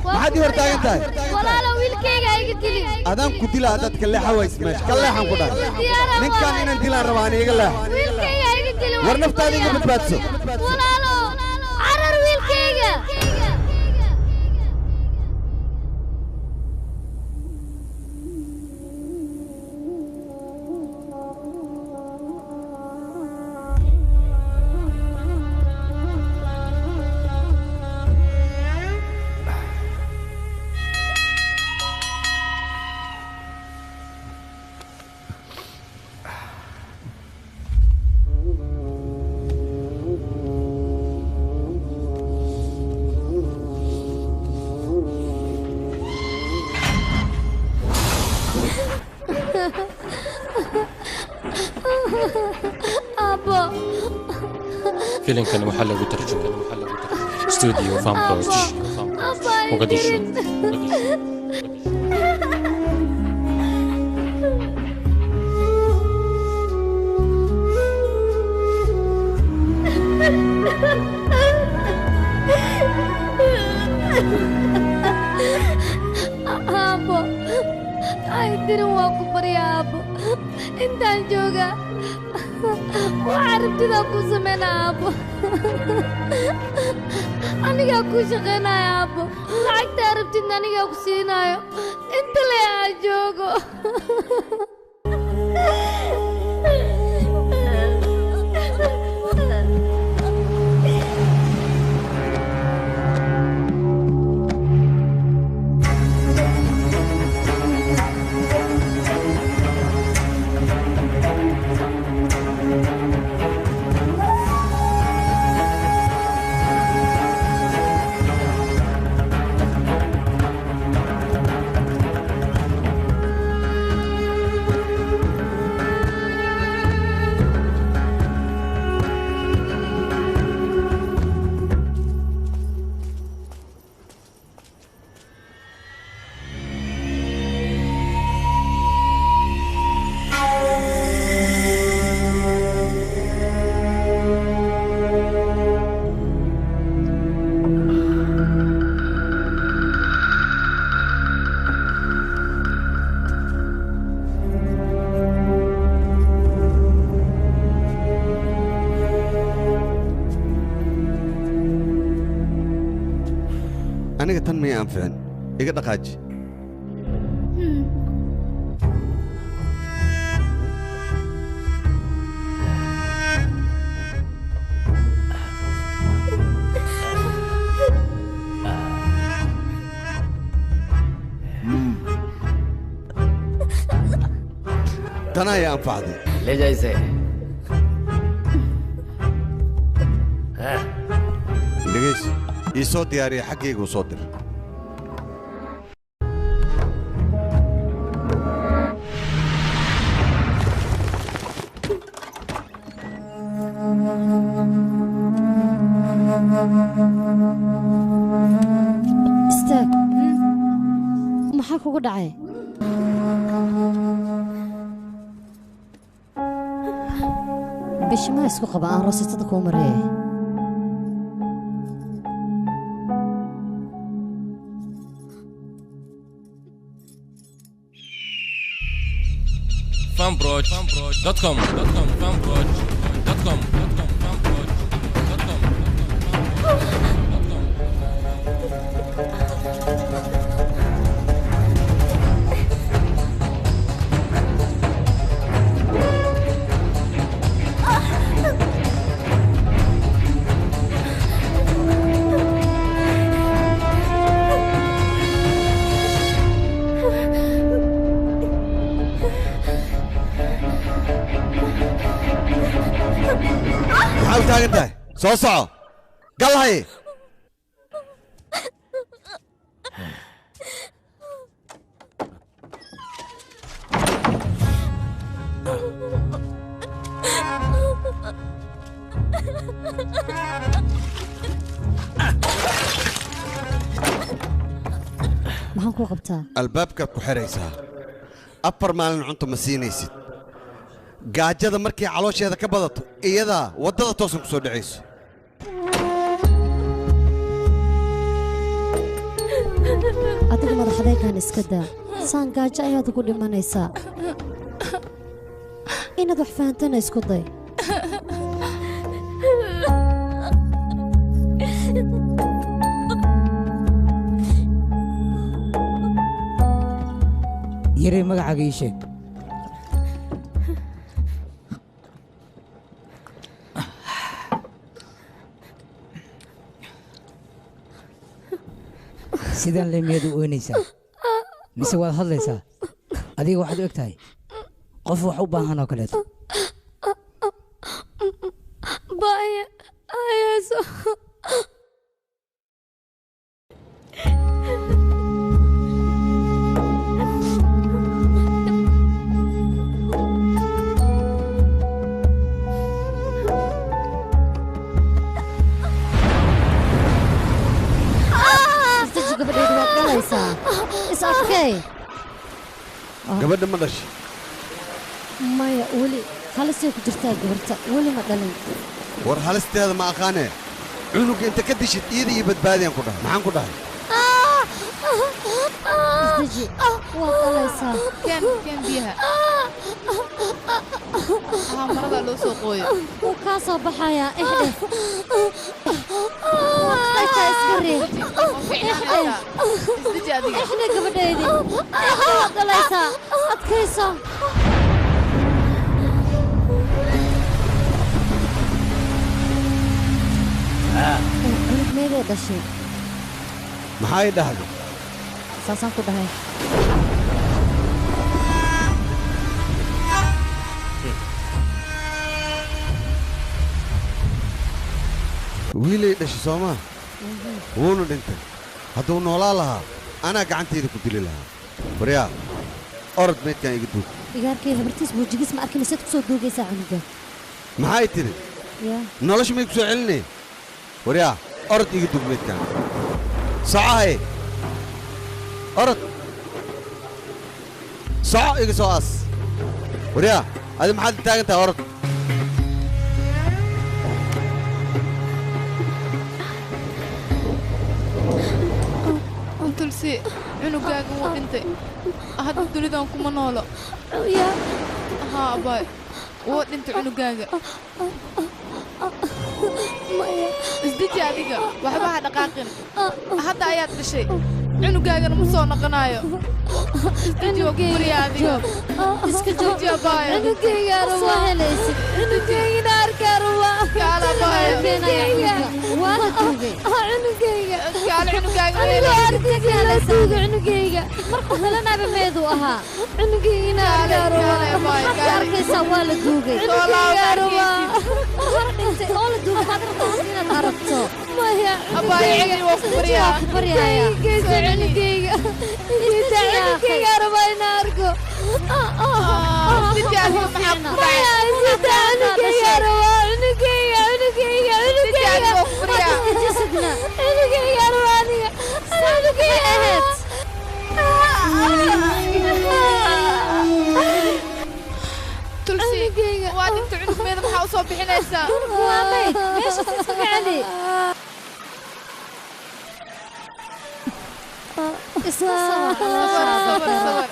ما حد يورتاك انت ولا لو ويلكيغا ايغا دلي ادان كدلا دد كله حويس ماش كله حان كدان من كان ان انت لا رباني يغلا ويلكيغا ايغا دلي ورنفتادي بتبادسو ولا لو عرر ويلكيغا أبا فيلم كان محلى بترجمة استوديو فام بروتش مقدشو أبا أيدر واقو بريا أبا أنت الجوجا وعرفت ذاكو زمان أبا أنا جاكو شغنا يا أبا لعك تعرفت إن أنا جاكو سينايو أنت اللي يا جوجو أنا تنمي أنفعن إيجا دقاج تنا يا أنفعدي ले जा इसे ليش يصوت ياري حقيقي وصوتر استاك maxaa kugu dhacay bishima isku qaba aan rasitada kuu mariyay فام بروج fanproj.com fanproj.com محاول تاغنتاي صوصو قال هاي maxaan ku qabtaa albaabka ku xiraysaa afar maalin cunto ma siinaysid gaajada markay caloosheeda ka badato iyadaa waddada toosan ku soo dhacayso adiga madaxdaygaan iska daa saan gaajo ayaad ugu dhimanaysaa inaad wax fahantana isku day yare magacaaga ii sheeg sidaan le miyaad u oynaysaa mise waad hadlaysaa adiga waxaad u eg tahay qof wax u baahan oo kaleeto Baya, ayaso. gabadheedu waad galaysaa is adkay gabadha ma dhashay maya weli halisay ku jirtaa gabarta weli ma dhalin war halisteeda ma aqaanee cunuga inta ka dishid iyada iyo badbaadiyaan ku dhahay maxaan ku dhahay isdeji waad galaysaa كان بيها مرضى لو سوقويا wuu kaa soo baxayaa ixdhe waadaytaa iska riix ixdhe gabadheedii ixdhe waad galaysaa adkayso cunug meeday dhashay maxay dhahday saasaan ku dhahay wiilay dhashay soomaa wuuna dhintay hadduu noolaa lahaa anaa gacantayda ku dili lahaa waryaa orod meydkaan iga duug igaarkay habartiis buujigiis ma arkin isaad ku soo duugaysaa cunuga maxay tidhi yaa nolosha may ku soo celinay waryaa orod iga duug meydkaan socohaye orod soco iga soo aas waryaa adi maxaad taagan tahay orod تلسي عنقاق وانت هاد الدنيا كما نولو يا ها باي وانت عنقاق مايا ازدجي هذيك وحبها دقاقين هذا ايات الشيء عنقاق انا مو سو نقنايو ازدجي وقوري هذيك iska joog يا باي cunugayga soo ruwa helaysid cunugayga naarka ruwa قال باي waa la duugay cunugayga قال عنقاق anigoo arkaysa la duuga cunugayga markuu dhalanaaba meeduu ahaa cunugayga naarka ruwa maxaad arkaysaa waa la duugay cunugayga ruwa hor dhintay oo la duugay maxaad rabtaa inaad aragto maya أباي عيني وفريا ku baryaaya cunugayga cunugayga cunugayga ruwa naarko ازدجي هذيك محاق maya sida cunugayga ruwa cunugayga cunugayga cunugayga وفريا jisagna cunugayga ruwa aniga cunugayga ahayd تلسي وادي انت عنق ميدا محاق صوب بحنيسا waa mayd meesha iska celi iska صبر صبر صبر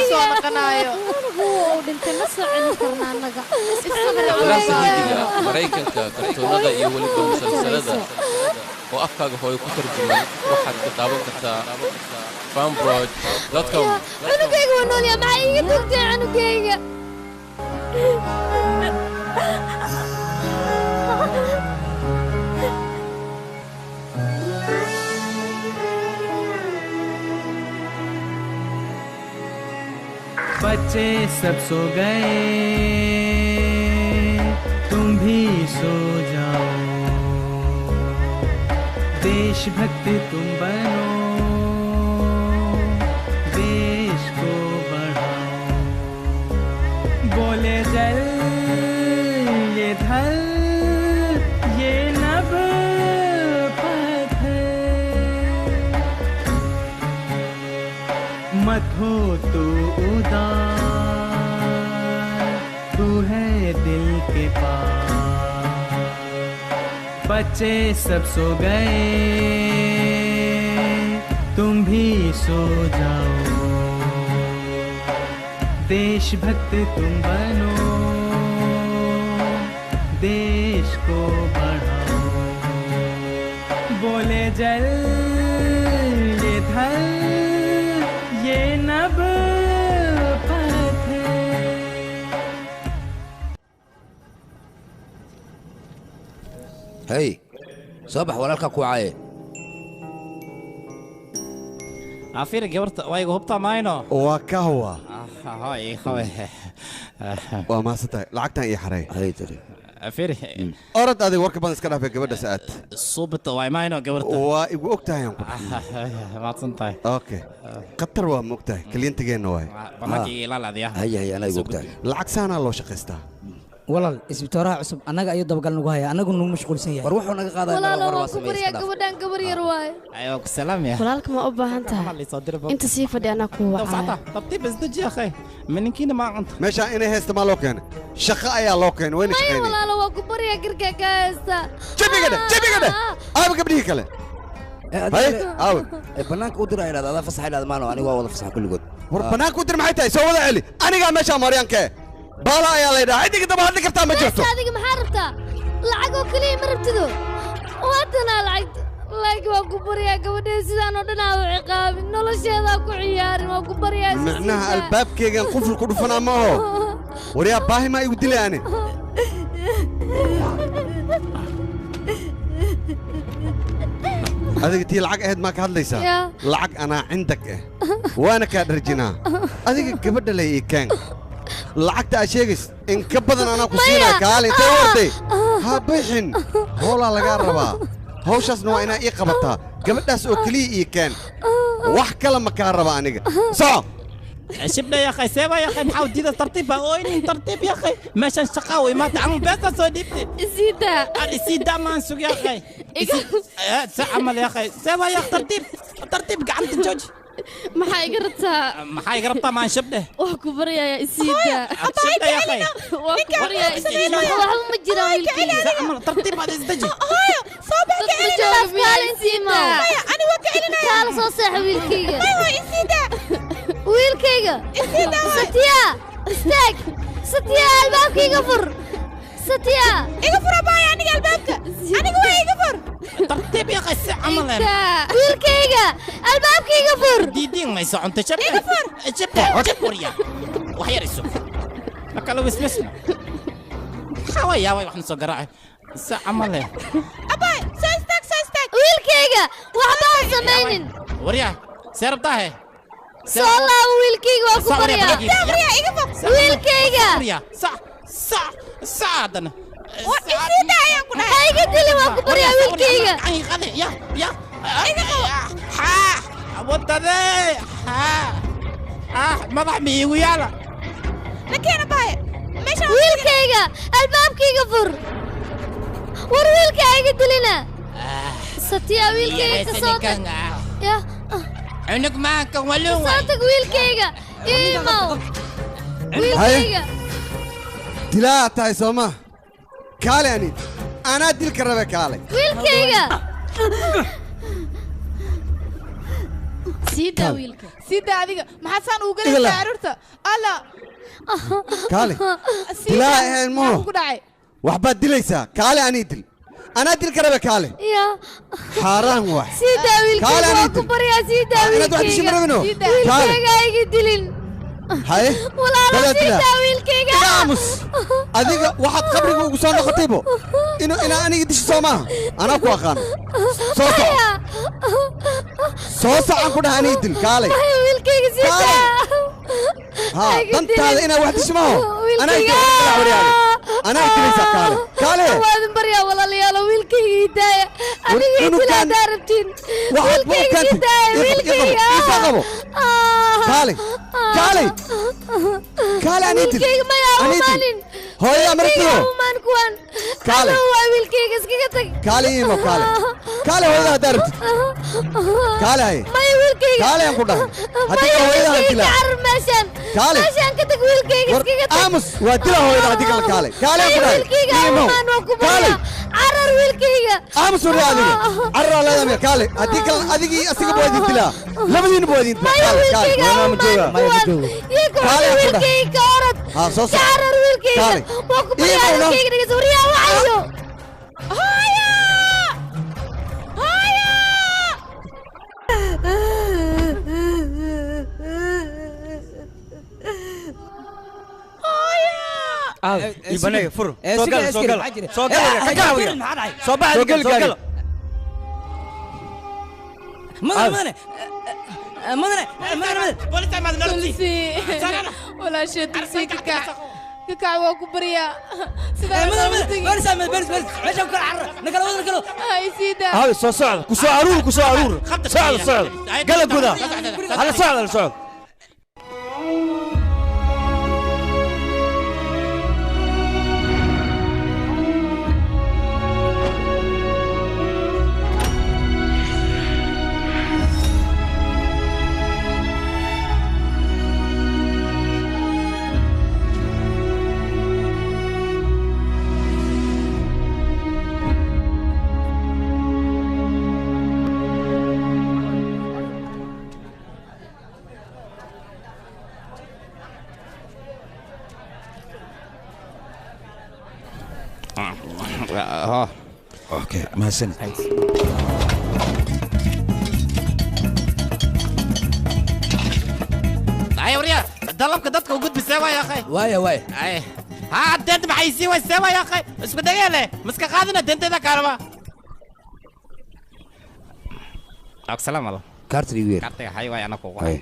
صو نقنايو kuwa uu dhintay ma soo celin karna annaga Falaasta hindiga Maraykanka kartoonada iyo weliba musalsalada oo afkaaga hooyo ku tarjuman waxaad ka daawan kartaa fanbroad.com cunugayga waa nool yaa maxaa iiga togtay cunugayga बच्चे सब सो गए तुम भी सो जाओ देशभक्ति तुम बनो देश को बढ़ाओ बोले जल ये धल ये नभ मत हो तू उदास तू है दिल के पास बच्चे सब सो गए तुम भी सो जाओ देशभक्त तुम बनो देश को बढ़ाओ बोले जल ये धल ये नभ هاي صباح ولا لك كوعايه عفير جبرت وايغو هبطة ماينو وكهوة هاي خوي وما ستاي لعقتها إيه حري هاي تري عفير أرد هذه ورك بانس كنا في قبل ساعات صوبت واي ماينو جبرت وقتها يوم ما تصنطي أوكي قطر وقتها كلين تجين نواي بناكي لا لا ديا هي أنا وقتها العكس أنا الله شقستها walaal isbitooraha cusub annaga ayuu dabagal nagu haya annagu nagu mashquulsan yahay war wuxuu naga qaaday walaalo waa ku bariya gabadhan gabar yar waay ayo ku salaam ya walaalka ma u baahan tahay inta sii fadhi anaa ku wacaa طب اسدج يا اخي منكينا ما انت ماشي أنا هست ما لوكين شقة يا لوكين وين شقيني walaalo waa ku bariya girka kaasta جيبي كده أنا قبليه كله هاي أو بنانك ودر إلى هذا فصح إلى مانو أنا والله فصح كل جود بنانك ودر معي تاي سوى ذا علي أنا قاعد ماشي مريان كه بالا يا ليدا عندك كده ما عندك ما جرته adiga maxaa rabtaa lacag oo kaliya ma rabtido waadana lacag laakiin waa ku bariyaa gabadhee sidaan oo dhan aan u ciqaabin nolosheedaa ku ciyaarin waa ku bariyaa معناها الباب كيجان قفل كله فنا ما هو وريا باهي ما يقول لي أنا هذيك تي العق أهد ما كهاد ليس العق أنا عندك وأنا كادرجنا هذيك قبل لي كان لعقت أشيكس إن كبدنا أنا كسينا كالي تورتي ها بيحن هولا لقاربا هوشاس نوع إنا إيقبتها قبل ناس أكلي كان وح كلام كهربا أنا صح شبنا يا اخي سيبا يا اخي نحاول ديدا ترتيب اوين ترتيب يا اخي ماشي شقاوي ما تعمل بس سوديبتي سيدا سيدا ما نسوق يا اخي عمل يا اخي سيبا يا اخي ترتيب قاعد تجوج maxaa iga rabtaa maxaa iga rabtaa maan shabde wax ku baryayaa isiida shabde ya akhay wax ku baryayaa isiida waxba ma jira wiilkayga amal tartiib baad isdaji hooyo soo bax ka celinaas maalin siima ani waa ka celinaya kaala soo saax wiilkayga hooyo isiida wiilkayga isiida satiya istaag satiya albaabkayga fur satiya iga fur abaya aniga albaabka aniga waa iga fur tartiib ya akhay amal wiilkayga albaabkayga fur diidin ma soo cunta shabde iga fur shabde ya wax yar isu akala wismisna xawaya way waxna soo garaacay sa amal abay soo istaag wiilkayga waxba aan samaynin wariya seerabtahe soo laabo wiilkayga waa ku baryaa iga fur wiilkayga ساعدنا إيدا يا كنا هاي قدلي واقف بريا ويلكيغا أي خذي يا ها وطني ها ما بحمي ويالا لكن أنا باير مش ويلكيغا الباب كيغا فر ور ويلكيغا قدلنا ستيا ويلكيغا صوتك يا عنك معك ولو صوتك ويلكيغا إيمو ويلكيغا دلا تاي سوما كالي يعني أنا أدي الكربة كالي ويلكيغا سيدا ويلكا سيدا هذيك ما حسن وقال عرفت ألا kaale dilaa ahayn moo ku dhacay waxbaad dilaysaa kaale anii dil anaa dil karabe kaale يا xaaraan wax سيدا kaale anii ويلكيga dil كبريا سيدا inaad wax disho marabino kaale ويلكيga يقتلين haye ولا لا balaad dilaa سيدا ويلكيga aamus adiga waxaad qabriga ugu soo noqotaybo inaa aniga disho soo maaha anaa ku aqaan soo soc soo socaan ku dhaha anii dil kaale ويلكيga سيدا ها dantaada inaa wax disho maaho anaa idil anaa idilaysaa kaale kaale وادن بريا ولا ليالا ويلكيga يدايا أنا يدلا داربتين ويلكيga يدايا ويلكيga qabo kaale kaale kaale anii dil ويلكيga ما يعرفانين hooyada martiyo مان كوان kaale هو ويلكيga اسكيga تag kaale iimo kaale kaale hooyada haddaa rabtid kaale haye ما ويلكيga kaale aan ku dhahay haddii hooyada aan dilaa عرب ماشان kaale ماشان كتك ويلكيga اسكيga تag aamus waa dilaa hooyada haddii kale kaale kaale aan ku dhahay ويلكيga iimo مان وكبريا kaale عرر ويلكيga aamus uri adiga carraa leedamaya kaale haddii kale adigii asiga buu idin dilaa labadiina buu idin dilaa kaale kaale ويلكيga مان كوان يكون ويلكيga أورد ها soo soc عرر ويلكيga kaale وكبريا ويلكيga نجس وريا وعيو يبني فر سوقل سوقل سوقل صباح سوقل مدن بوليس ما تلسي ولا شيء تلسي ككع وكبريا هاي سيدا هاي صعد كسو عرور صعد صعد قال كذا هذا صعد اوكي ما سنت اي وريا دلبك دتك وجود بسوا يا اخي وايا اي ها دنت بحيسي وسوا يا اخي اسكو دغيله مسك قادنا دنت ذا كارما السلام عليكم كارتري وير كارتي هاي واي انا كو هاي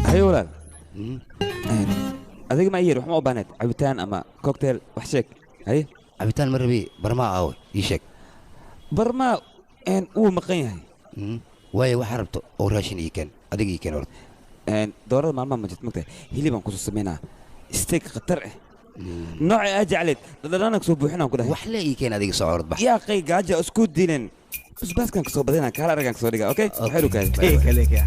هاي ولاد adiga ma yiri wax ma u baahned cabitaan ama cocktail wax sheeg hay cabitaan ma rabi barma aaw ii sheeg barma uu maqan yahay waayo waxa rabto oo raashin ii keen adiga ii keen horta doorada maalmaha ma jirto magtahay hilibaan kusoo sameynaa steak khatar ah nooca aa jecleed dhadhanaan kasoo buuxinaan ku dhahay wax le ii keen adiga soo orod bax yaa qay gaaja isku dileen basbaaskan kasoo badinaa kaala aragaan kasoo dhigaa okay xeelu kaadi kaleeka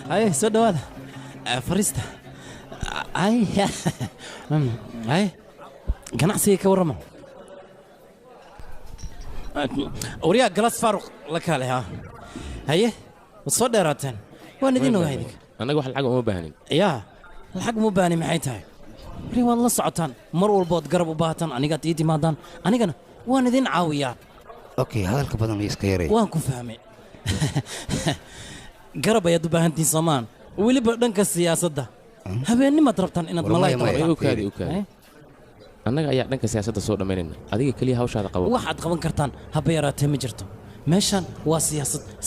هاي سودو هذا فريستا هاي ganacsiga ka warrama وريا جلاس فاروق لك عليها هي وصو ديراتين وين دين وهيدك anaga wax lacag uma baahnin يا الحق مو باني maxay tahay ri والله socotaan mar walbood garab u baahatan aniga tii timaadaan anigana waan idin caawiyaa okay hadalka badan iska yaray waan ku fahmay garab ayaad u baahantiin Soomaan weliba dhanka siyaasadda habeennimaad rabtaan inaad malaay ukaadi annaga ayaa dhanka siyaasadda soo dhamaynayna adiga kaliya hawshaada qabo waxaad qaban kartaan haba yaraatee ma jirto meeshan waa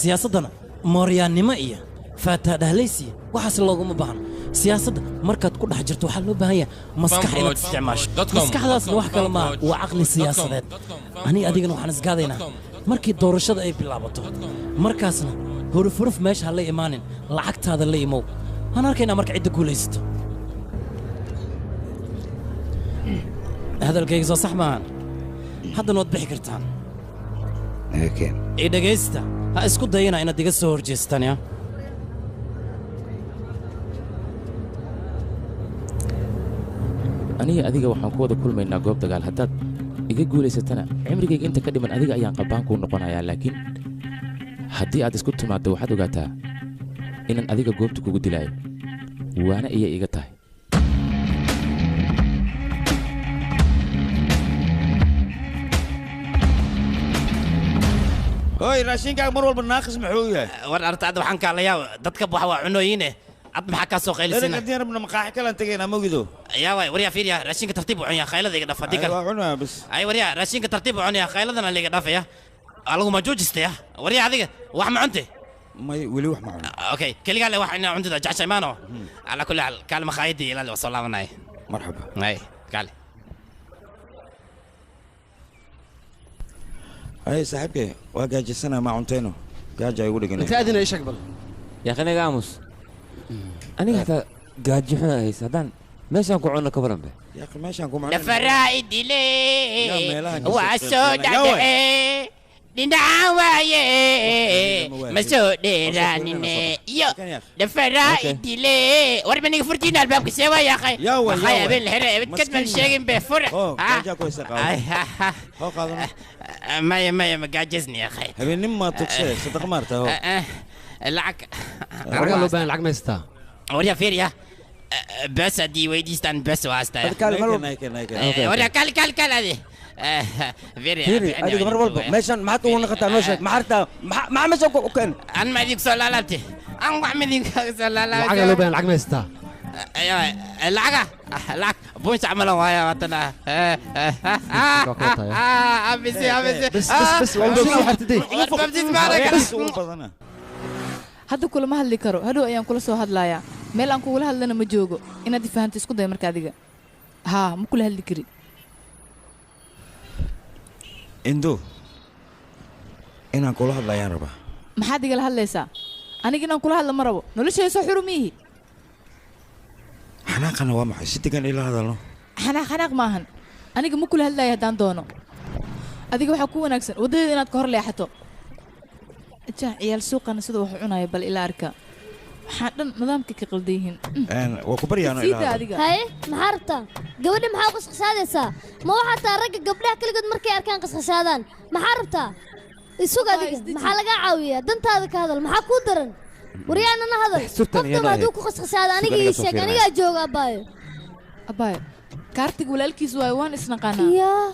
siyaasaddana mooryaannimo iyo faataadhahlaysiya waxaas looguma baahno siyaasadda markaad ku dhex jirto waxaa loo baahan yahay maskax inaad isticmaasho maskaxdaasna wax kale maaha waa caqli siyaasadeed aniga adigana waxaan isgaadaynaa markii doorashada ay bilaabato markaasna huruf meesha ha la imaanin lacagtaada la imow waan arkaynaa marka cidda guulaysato hadalkayga soo sax maahan haddana waad bixi kartaan ii dhegaysta ha isku dayana inaad iga soo horjeestaan ya aniga adiga waxaan ku wada kulmaynaa goob dagaal haddaad iga guulaysatana cimrigayga inta ka dhiman adiga ayaan qabbaan kuu noqonayaa laakiin haddii aad isku timaaddo waxaad ogaataa inaan adiga goobta kugu dilaayo waana iya iga tahay هاي راشين كان مر والبناقص محوية ورا أرتعد وحن كان ليا دتك بحوا عنوينه عد محكا سوق خيل أنا سنة قدينا من مقاحة كلا انتقينا موجودو يا واي وريا فيريا راشين كترتيب وعنيا خيل ذيك دفع ديك أيوة عنا بس أي وريا راشين كترتيب وعنيا خيل ذنا اللي دفع يا ألو ما جوج استيا وريا هذيك واحد ما عندي ما ولي واحد معنا أوكي كل قال لي واحد عندنا عنده جعش مانو على كل حال كلمة خايدي إلى اللي وصلنا مناي مرحبا أي قال هاي صاحبك واجا سنة ما عنتينه جاجا يقول لك انت ادنى ايش اقبل يا اخي انا قاموس انا حتى قاعد حنا هي سادان ماشي انكم عنا كبرن به يا اخي ماشي انكم معنا لفرائد لي وعسود لنعواي مسود راني يو لفرائد لي وربني فرتينا الباب سوا يا اخي يا وي يا بالهرة بتكتب الشيء بفرع جاجا كويس هو قاضي ما قاجزني يا اخي هبي نما تكسي صدق مرته هو العك رجع له بين العك ما يستا وريا فيريا بس دي ويدي ستان بس واستا وريا كال هذه فيري أديك مرة والله ماشان ما حتى ونقطع نوشك ما حرتا ما ماشان كان أنا ما ديك سؤال لابتي أنا ما ديك سؤال لابتي العك له بين العك ما يستا أيوة العك بوش عملوا ويا وطنا بس والله حرتدي hadda kulama hadli karo hadhow ayaan kula soo hadlayaa meel aan kugula hadlana ma joogo inaad fahanto isku day marka adiga haa ma kula hadli kari indo inaan kula hadlayaan rabaa maxaad igala hadlaysaa aniga inaan kula hadla ma rabo noloshayda soo xurumiyihi xanaaqana waa maxay si degan ila hadalno xanaaq maahan aniga ma kula hadlaya haddaan doono adiga waxaa ku wanaagsan waddadeeda inaad ka hor leexato ciyaal suuqana sida wax cunaya bal ila arka waxaa dhan nidaamka ka qaldan yihiin waa ku baryaano ilaa haye maxaa rabtaa gabadha maxaa qasqasaadaysaa ma waxaa taa ragga gabdhaha kaligood markay arkaan qasqasaadaan maxaa rabtaa isug adiga maxaa lagaa caawiyaa dantaada ka hadal maxaa kuu daran waryaanana hadal qofkaba hadduu ku qasqasaada aniga ii sheeg anigaa jooga abbaayo kaartiga walaalkiis waayo waan isnaqaanaa yaa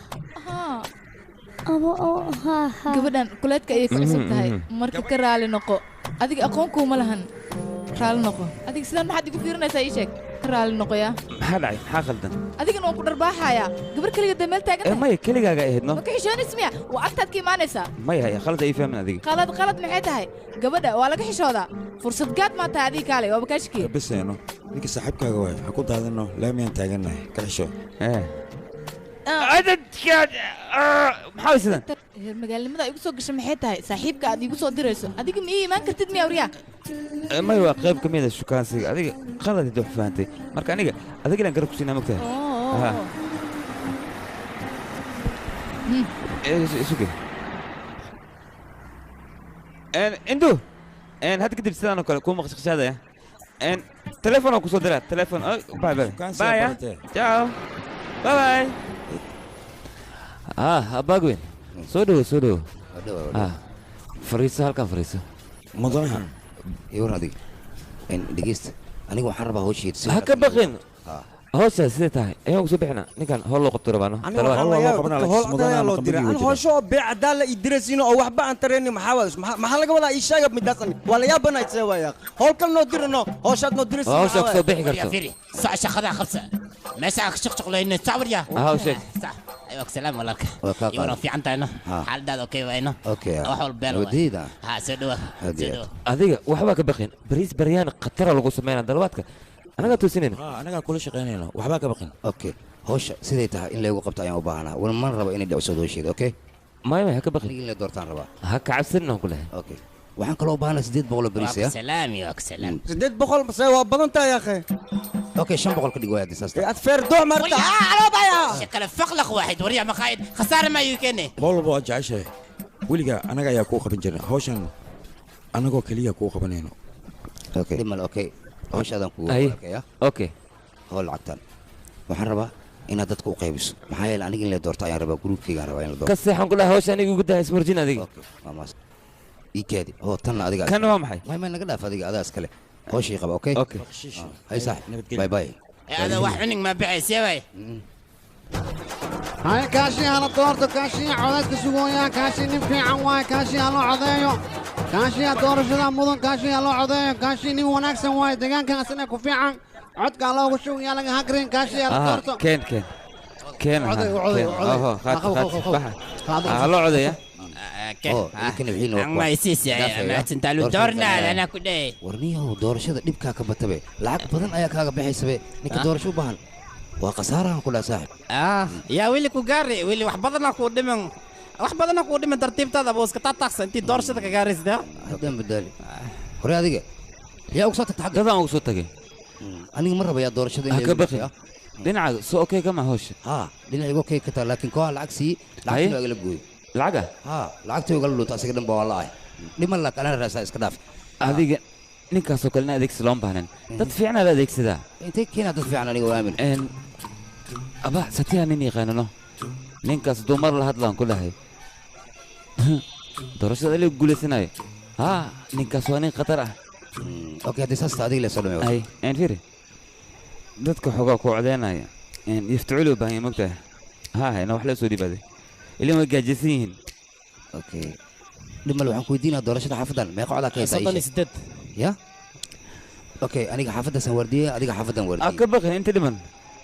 gabadhan kuleedka ayay ku cusub tahay marka ka raali noqo adiga aqoonkuuma lahan raali noqo adiga sidaan maxaad igu fiirinaysaa ii sheeg ka raali noqo yaa maxaa dhacay maxaa khaldan adigana waan ku dharbaaxayaa gabar keliga dee meel taagan maya keligaaga ahaydno ma ka xishoonays miya waa agtaad ka imaanaysaa maya haya khalad ay fahmin adiga qalad maxay tahay gabadha waa laga xishoodaa fursad gaad maa tahay adiga kaalay waaba kaashikii biseeno ninka saaxiibkaaga waay ha ku daadino laamiyaan taagannahay ka xishoo maxaa sidaan heer magaalnimada igu soo gashay maxay tahay saaxiibka aad igu soo dirayso adiga ma ii imaan kartid miya awriyaa maya waa qayb ka mid a shukaansiga adiga qalad wax fahantay marka aniga adiga ilaan garab ku siinaa mogtahay suge indu hadda kadib sidaan oo kale kuu maqashqashaadaya telefoon oo kusoo diraa telefoon baya ciao bye abbaagweyn soo dhowo fariiso halkan fariiso mudanaha iwar adiga dhegeysta aniga waxaan rabaa hawsheed ha ka baqin hawshaas sidee tahay ayaan kusoo bixina ninkan howl loo qabto rabaano howsho beecadaan la idiraysiino oo waxba aan tareenin maxaa laga wadaa ii sheega midaasan waa la yaabanay see waaya howlkan noo dirano howshaad noo diraysiin hawshaa kusoo bixi karto sac shaqadaa qabsa meesha shaqshaq leyna sawirya sheeg ايوه سلام والله يورا في عنتنا حال داد اوكي وينه اوكي وحول بيل وديدا ها سدوا adiga waxba ka baqin bariis baryaan khatar lagu sameeyay dalwaadka anagaa toosinayna anagaa kula shaqaynayno waxbaa ka baqin okay hawsha siday tahay in laygu qabto ayaan u baahanaa wal man rabo inay dhacso doosheeda okay maya ha ka baqin in la doortaan rabaa ha ka cabsanin ku leeyahay okay waxaan kaloo u baahanaa 800 bariis ya salaam ya salaam 800 bas waa badan tahay akhay okay 500 ka dhig waa disaasta aad feer dooc marta alo baya shakala faqlaq واحد وريع مقايد خساره ما يمكنه bolbo jaashay weliga anaga ayaa kuu qaban jirnay hawshan anagoo kaliya kuu qabanayno okay dimal okay hawshadan kuu okay okay hol lacagtan waxaan rabaa inaad dadka u qaybiso maxaa yeelay aniga in la doorto ayaan rabaa groupkayga rabaa in la doorto ka seexan kula hawshan aniga ugu dahay ismarjin adiga okay mamas ikeedi oo tan adiga kan waa maxay ma naga dhaaf adiga adaa iskale hawshii qaba okay okay hay saaxib bye bye هذا واحد منك ما بعيس يا باي هاي كاشي على طورته كاشي عودك سوقويا كاشي نفي عواي كاشي على عضيو كاشي دور شدا مدن كاشي على عضيو كاشي ني وناكسن واي دغان كان سنه كفي عن عدك على وشو يا لغا هكرين كاشي على طورته كين هلا عضيو لكن الحين ما يسيس ما تنتالو دورنا انا كده ورنيه doorashada dhibka ka batabe lacag badan ayaa kaaga bixaysabe ninka doorasho u baahan waa qasaaraha kula saaxib يا ويلي كو غاري ويلي wax badana ku dhiman tartiibtada boos ka taaqsan intii doorashada ka gaarisda hadan badali hore adiga yaa ugu soo tagtay gadan ugu soo tagay aniga mar raba yaa doorashada in ka baqi dhinaca soo okay kama hoosh dhinaca okay ka taa laakiin koo lacag si lacag laga gooy lacaga lacagta uga lunta asiga dhan baa wallahi dhiman la kala raasa iska dhaaf adiga ninkaas oo kalena adeegsi loon baahan dad fiican la adeegsada intee keenaa dad fiican aniga waamin aba satiya nin yaqaanano ninkaas dumar la hadlaan ku lahay doorashada la guuleysanayo ninkaas waa nin khatar ah okay hadii saasta adiga la soo dhameeyo ay aan fiiri dadka xogaa ku codeynaya yaftuulu baahan magtaa ina wax la soo dhibaaday ilaa ma gaajisiin okay dhimal waxaan ku weydiinaa doorashada xaafadan meeqa codaa ka haysaa ya okay aniga xaafadda san wardiye adiga xaafadan wardiye ka baqin inta dhiman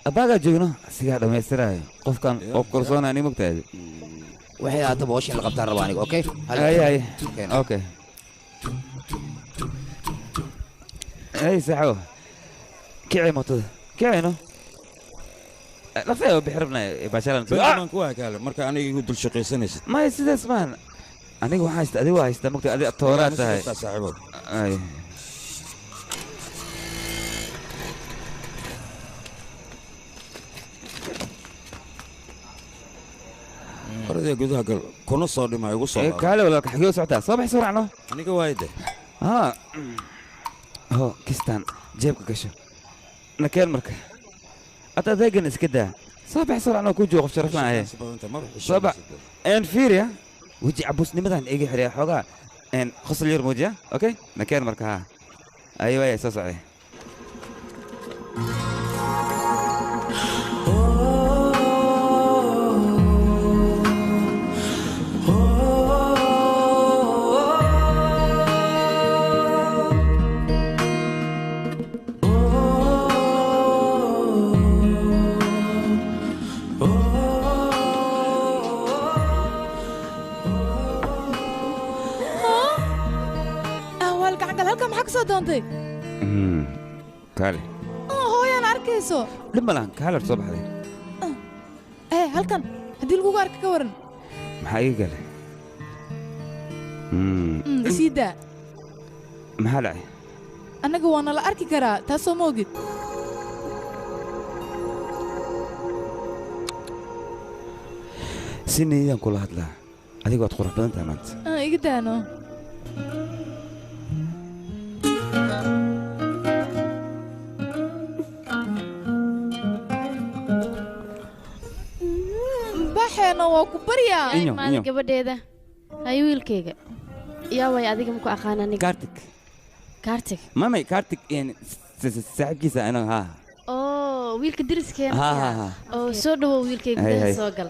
abaaga joogno asiga dhameystiraayo qofkan oo korsoona ani magtaade waxay aad booshin la qabtaan rabaa aniga okay ay okay ay saxo kicay motada kicayno lafay bixirna baashalan baan ku akaale marka aniga igu dul shaqaysanaysid ma sidaas maan aniga waxaan haysta adiga haysta magta adiga tooraad tahay saaxiibo ay orada gudaha gal kuna soo dhimay ugu soo kaale wala ka xigoo socda soo bixi suracno aniga waayde kistan jeebka gasho nakeen marka أنت ذاقن إسكده صباح صار أنا كوجو قف شرف معي صباح إن فيريا وجي عبوسني مثلا إيجي حريا حوجا إن خصل يرموجا أوكي مكان مركها أيوة يا أساس عليه دونتي كالي هو يا ناركيسو لما لان كالر صباح دي هلكن هدي لغو ارك كورن maxay galay sida maxaa dhacay anaga waana la arki karaa taasoo moogid sinaydan kula hadlaa adiga waad qurux badan tahay maanta iga daano waa ku baryaa maalin gabadheeda hay wiilkayga yaa way adiga ma ku aqaan aniga kaartig mamay kaartig saaxiibkiisa anaga wiilka deriskeena oo soo dhawow wiilkayga gudaha soo gal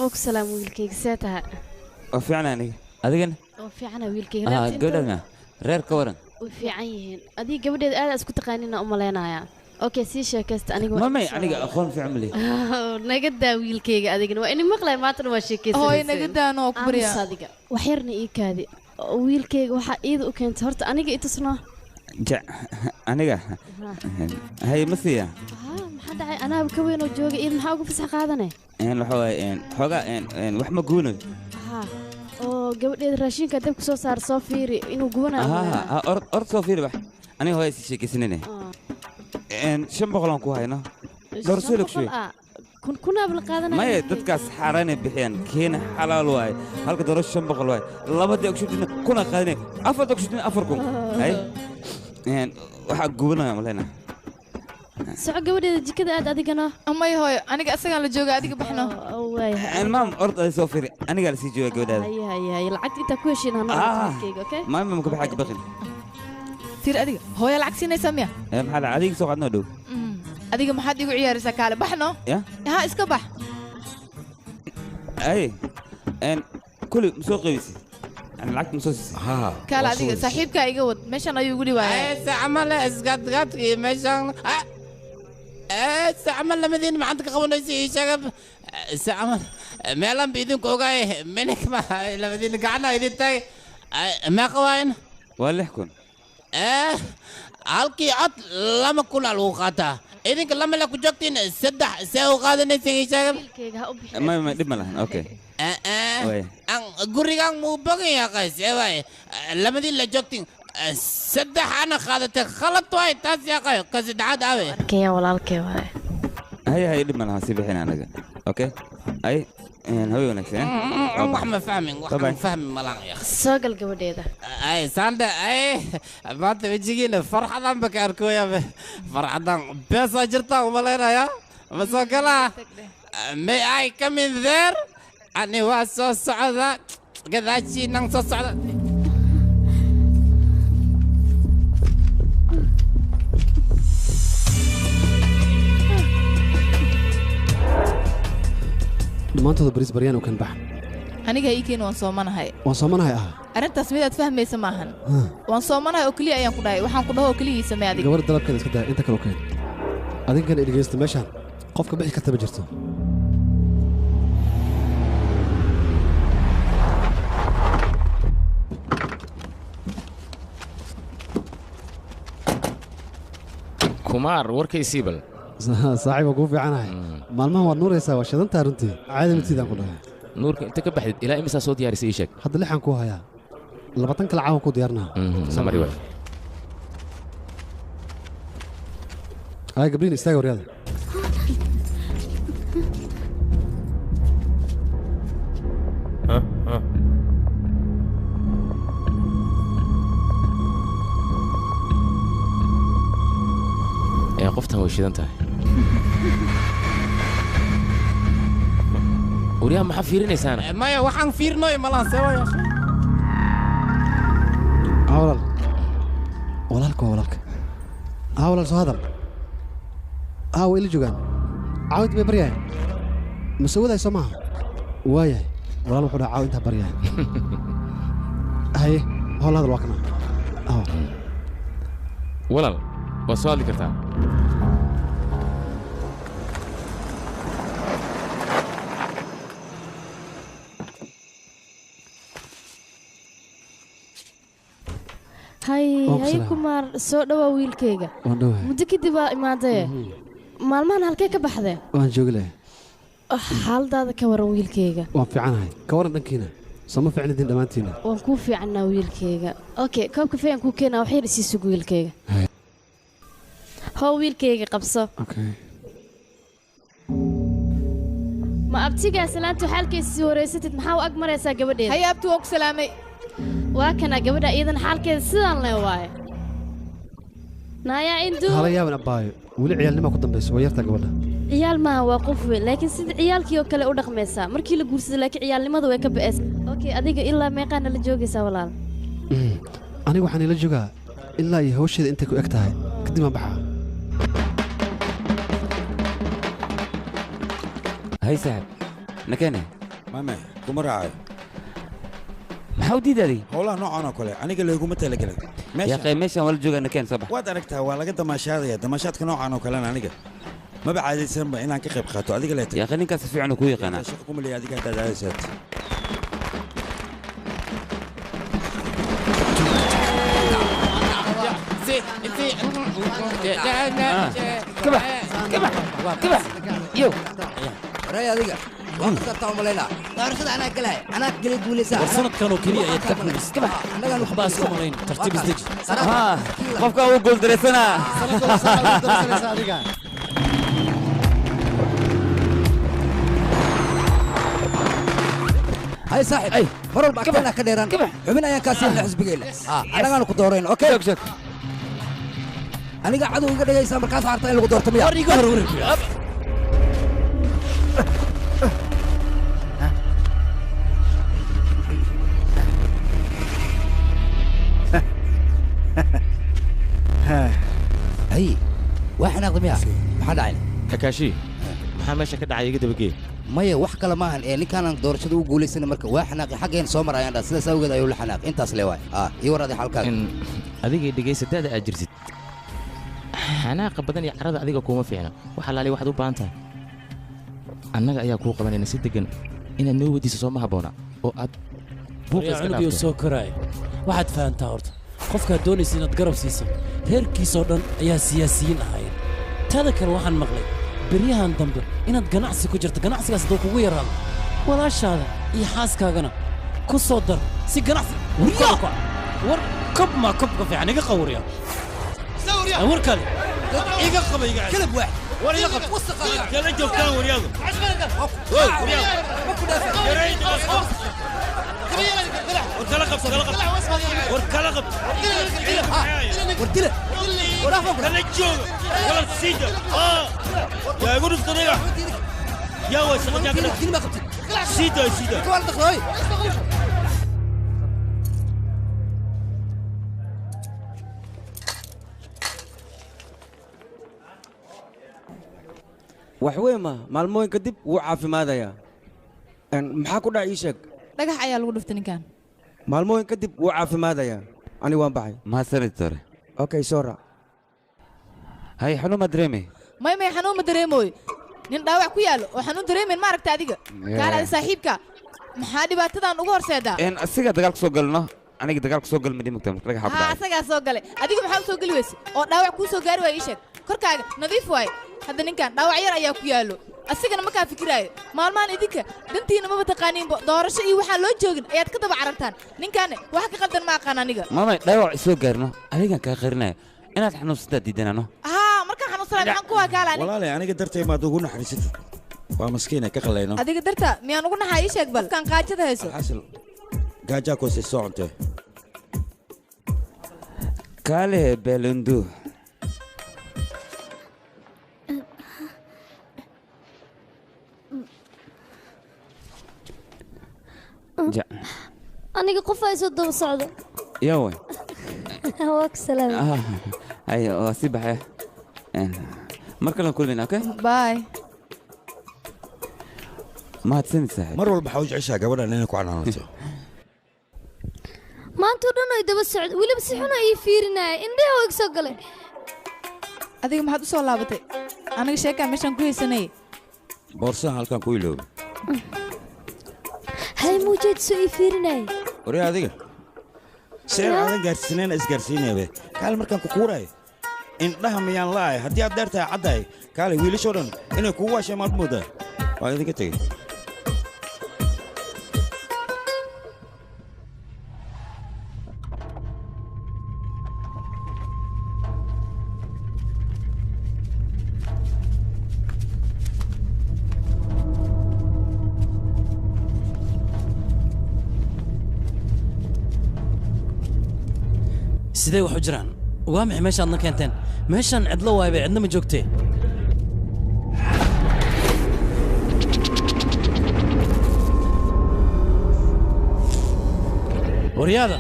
oo ku salaam wiilkayga see taha oo fiican aniga adigana oo fiicana wiilkayga gabadhana reer ka waran way fiican yihiin adiga gabadheeda aad isku taqaanina u maleynayaa اوكي سي شيكست انيغو مامي انيغا اخون في عملي نغدا ويلكيغا اديغنا waa in maqlay maatan waa sheekaysan hooy nagadaano ku bariya sadiga wax yarna ii kaadi wiilkayga waxa iid u keentay horta aniga i tusno aniga hay ma siiya maxaa dhacay anaaba ka weyn oo jooga iid maxaa uga fasax qaadanay waxa waaye xoogaa wax ma guunayo oo gabadheeda raashinka dabka soo saar soo fiiri inuu gubanayo ord soo fiiri wax aniga hooya si sheekaysanine 500 aan ku hayno dhowr suulog shay kunaab la qaadanay maya dadkaas xaaraan ay bixiyaan keena xalaal waay halka dooro 500 waay labadii ogshidina kuna qaadanay afar ogshidina 4 hay waxa gubanayo malena soco gabadheeda jikada aad adigana amay hooyo aniga asagaan la jooga adiga baxno maam ord ay soo fiiri aniga la sii jooga gabadhaada hay lacagta inta ku heshiin hanookeega okay maam ma ka baxay baqin tir adiga hooyo lacag siinaysa miya maxaa la adiga soo qadno dhow adiga maxaad igu ciyaaraysaa kaale baxno ya ha iska bax ay kulli soo qaybisi أنا لعبت مسوس ها كلا دي صاحبك يقود مشان أيوة قولي واي عمل اسقط مشان عمل لما دين ما عندك قوي نسي شغب عمل ما لم بيدين كوجاي منك ما لما دين قعنا يدين تاي ما قوين ولا يحكون halkii cod lama kuna lagu qaataa idinka lama la ku joogtiin saddex see u qaadanaysa sheegab ma dhib ma lahan okay aan gurigan muu bogan yahay qays lamadii la joogtiin saddex ana qaadatay khalad waay taas yaqay ka saddexaad aawe kaya walaalkay waay hay dhib ma lahan si bixin anaga okay ay هوي ونكسين ما فاهمين ما فاهمين ملان يا اخي سوق القبديده اي ساندا اي ما انت بتجينا فرحه بك اركو يا فرحه بس اجرتا ومالينا يا بس كلا مي اي كم ان ذير اني واسو صعده كذا شي نان صعده dhammaantooda bariis baryaan uu kan bax aniga iikiin waan soomanahay arrintaas midaad fahmaysa maahan waan soomanahay oo keliya ayaan ku dhahay waxaan ku dhaho oo keligiisa may adiga gabar dalabkeeda iska daa inta kale keen adinkana dhegeysta meeshaan qofka bixi karta ma jirto kumaar warkaysii bal saaxiib waa kuu fiicanahay maalmahan waad nuuraysaa waa shidantaa runtii caadi matiidaan ku dhahay nuurka inta ka baxdid ilaa imisaa soo diyaarisay ii sheeg hadda lixaan kuu hayaa 20 kale caawan ku diyaarnaa samari waay hay gabriin istaaga waryaada qoftan way shidan tahay وريها ما حفيرنيسانا مايا وحن فيرنوي ملان سوا يا اخي هاولال ولالك هاولال سو هذا هاو اللي جوغان عاود ببرياي مسووداي سماها واياي ولال وحو عاود انت برياي هاي هول هذا الوقنا ولال وسؤال كرتا hay kumaar soo dhawa wiilkayga muddo kadib waa imaadee maalmahan halkee ka baxdee waan joogilay xaaladaada ka waran wiilkayga waan fiicanahay ka waran dhankiina sama fiicnidin dhammaantiina waan kuu fiicannaa wiilkayga okay koob kafee aan kuu keenaa wax yar isii sug wiilkayga how wiilkayga qabso ma abtigaa salaanta xaalkiisii horeysatid maxaa u ag maraysaa gabadheeda hay abti waan ku salaamay waa kana gabadha iyadan xaalkeeda sidaan le waaye naayaa induu hala yaaban abbaayo weli ciyaalnima ku dambayso waa yartaa gabadha ciyaal maaha waa qof weyn laakiin sida ciyaalkii oo kale u dhaqmaysaa markii la guursado laakiin ciyaalnimada way ka ba'aysa okay adiga ilaa meeqaana la joogaysaa walaal aniga waxaan ila joogaa ilaa iyo hawsheeda intay ku eg tahay kadib aan baxaa hay saaxib nakene mame kuma raacayo maxaa u diidaaday howlaha noocan oo kale aniga layguma talagelin yaqay meeshaan wala joogaa nakeen soo bax waad aragtaa waa laga damaashaadaya damaashaadka noocan oo kalena aniga maba caadaysanba inaan ka qayb qaato adiga leetay yaqay ninkaas si fiican kuu yaqaanaa shaqo kuma leeyahay adiga haddaad caadaysaad كبح كبح كبح يو راي هذيك وقت تعملينا دارشة أنا كلها أنا قلت ولسا warsanad kanoo keliya ayaad ka xulaysa كبح أنا waxbaa iska malayn tartiib isdeji qofka uu guuldareysanaa هاي صاحب أي مرة بعكنا كديران حبنا يا كاسين حزب قيلة أنا قالوا كدورين أوكي أنا قاعد عدو يقدر يسمع مركز عرضين اللي قدرت مياه هي واحد ناخذ مياه ما حد عين كاكاشي maxaa meesha ka dhacay iga dabagee maya wax kale maahan ee ninkaan doorashada u guuleysana marka waa xanaaqi xaggeen soo marayaan dhaa sidaas awgeed ayuu la xanaaqi intaas le waay ii waradi xalkaaga adigii dhegaysadada aad jirsid xanaaqa badan iyo carada adiga kuma fiicna waxa laali waxaad u baahan tahay annaga ayaa kuu qabanayna si degan inaad noo weydiiso soo ma habboona oo aad buuqa iska cunugiyo soo koraay waxaad fahantaa horta qofkaad doonaysa inaad garab siiso reerkiisoo dhan ayaa siyaasiyiin ahayd taada kale waxaan maqlay beryahan dambe inaad ganacsi ku jirto ganacsigaas hadduu kugu yaraado walaashaada iyo xaaskaagana ku soo dar si ganacsi war kob maa kobka fiican iga qawriya war kale iga qaba iga كلب واحد war iga qab kala joogtaan waryaadu war kala qab war kala qab ورتله kala jooga wala sida يا يقول الطريقة يا وسخ يا كده كلمة قبتي سيدا سيدا كوال دخلوي waxweema maalmooyin kadib wuu caafimaadayaa maxaa ku dhaca ii sheeg dhagax ayaa lagu dhuftay ninkan maalmooyin kadib wuu caafimaadayaa ani waan baxay mahadsanid tore okay sora hay xanuun ma dareemay may xanuun ma dareemooy nin dhaawac ku yaalo oo xanuun dareemayn ma aragta adiga kaalaada saaxiibka maxaa dhibaatadan ugu horseedaa asiga dagaal ku soo galno aniga dagaal ku soo gal midii mugtaa marka laga xabdo asagaa soo galay adiga maxaa u soo geli weyse oo dhaawac kuu soo gaari waaya ii sheeg korkaaga nadiif waaye hadda ninkan dhaawac yar ayaa ku yaalo asigana ma kaa fikiraayo maalmahan idinka dantiina maba taqaaniinba doorasho iyo waxaan loo joogin ayaad ka daba carartaan ninkaane wax ka qaldan ma aqaan aniga maamay dhaawac soo gaarno adigan kaa qarinayo inaad xanuunsataa diidanano markaan xanuunsanay maxaan ku waa kaalaani walaale aniga dartay maad ugu naxariisatid waa maskiina ka qalayno adiga darta miyaan ugu naxaa ii sheeg bal kan qaajada hayso xasil gaajaa koose soo cuntee kaale beelundu aniga qof ay soo daba socdo yawe waa ka salaamay ay waa si baxay mar kale kulmina okay bye mahadsanid saaxiib mar walba waxaa u jeceshaa gabadhan inay ku canaanato maanta dhan ay daba socdo weliba si xun ay fiirinaya indhaha way soo galay adiga maxaad u soo laabatay aniga sheekaa meeshaan ku haysanay boorsahan halkan ku iloobi hay muujeed soo ii fiirinaya ore adiga seen aadan gaarsiinayna isgaarsiinaybe kaale markaan ku kuuraayo indhaha miyaan la'ahay haddii aad dheer tahay caddahay kaale wiilashoo dhan inay kugu waasheen maad moodaa waa idinka tegey sidee wax u jiraan waa maxay meeshaadna keenteen meeshaan cidlo waayba cidna ma joogtee waryaada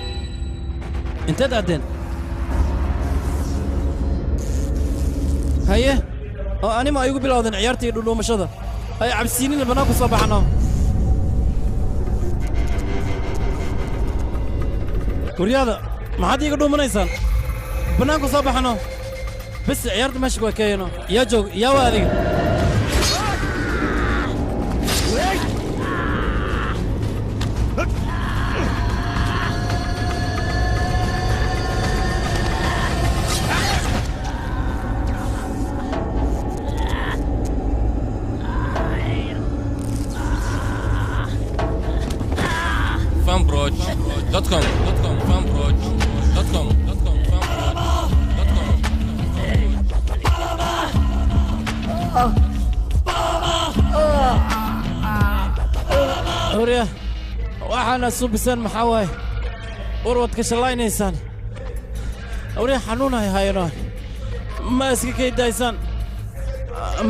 inteed aaddeen haye oo anima ay igu bilowdeen ciyaartii dhudhuumashada ay cabsiinina bannaan ku soo baxno waryaada maxaad iiga dhuumanaysaan bannaanku soo baxno bes ciyaarta meesha waa keeyano yaa joog yaa waa adiga fanproj.com fanproj.com hurya waxaana suubisaan maxaa waaye warwadka shallaynaysaan hurya xanuunahay hayano ma iska kaydaysaan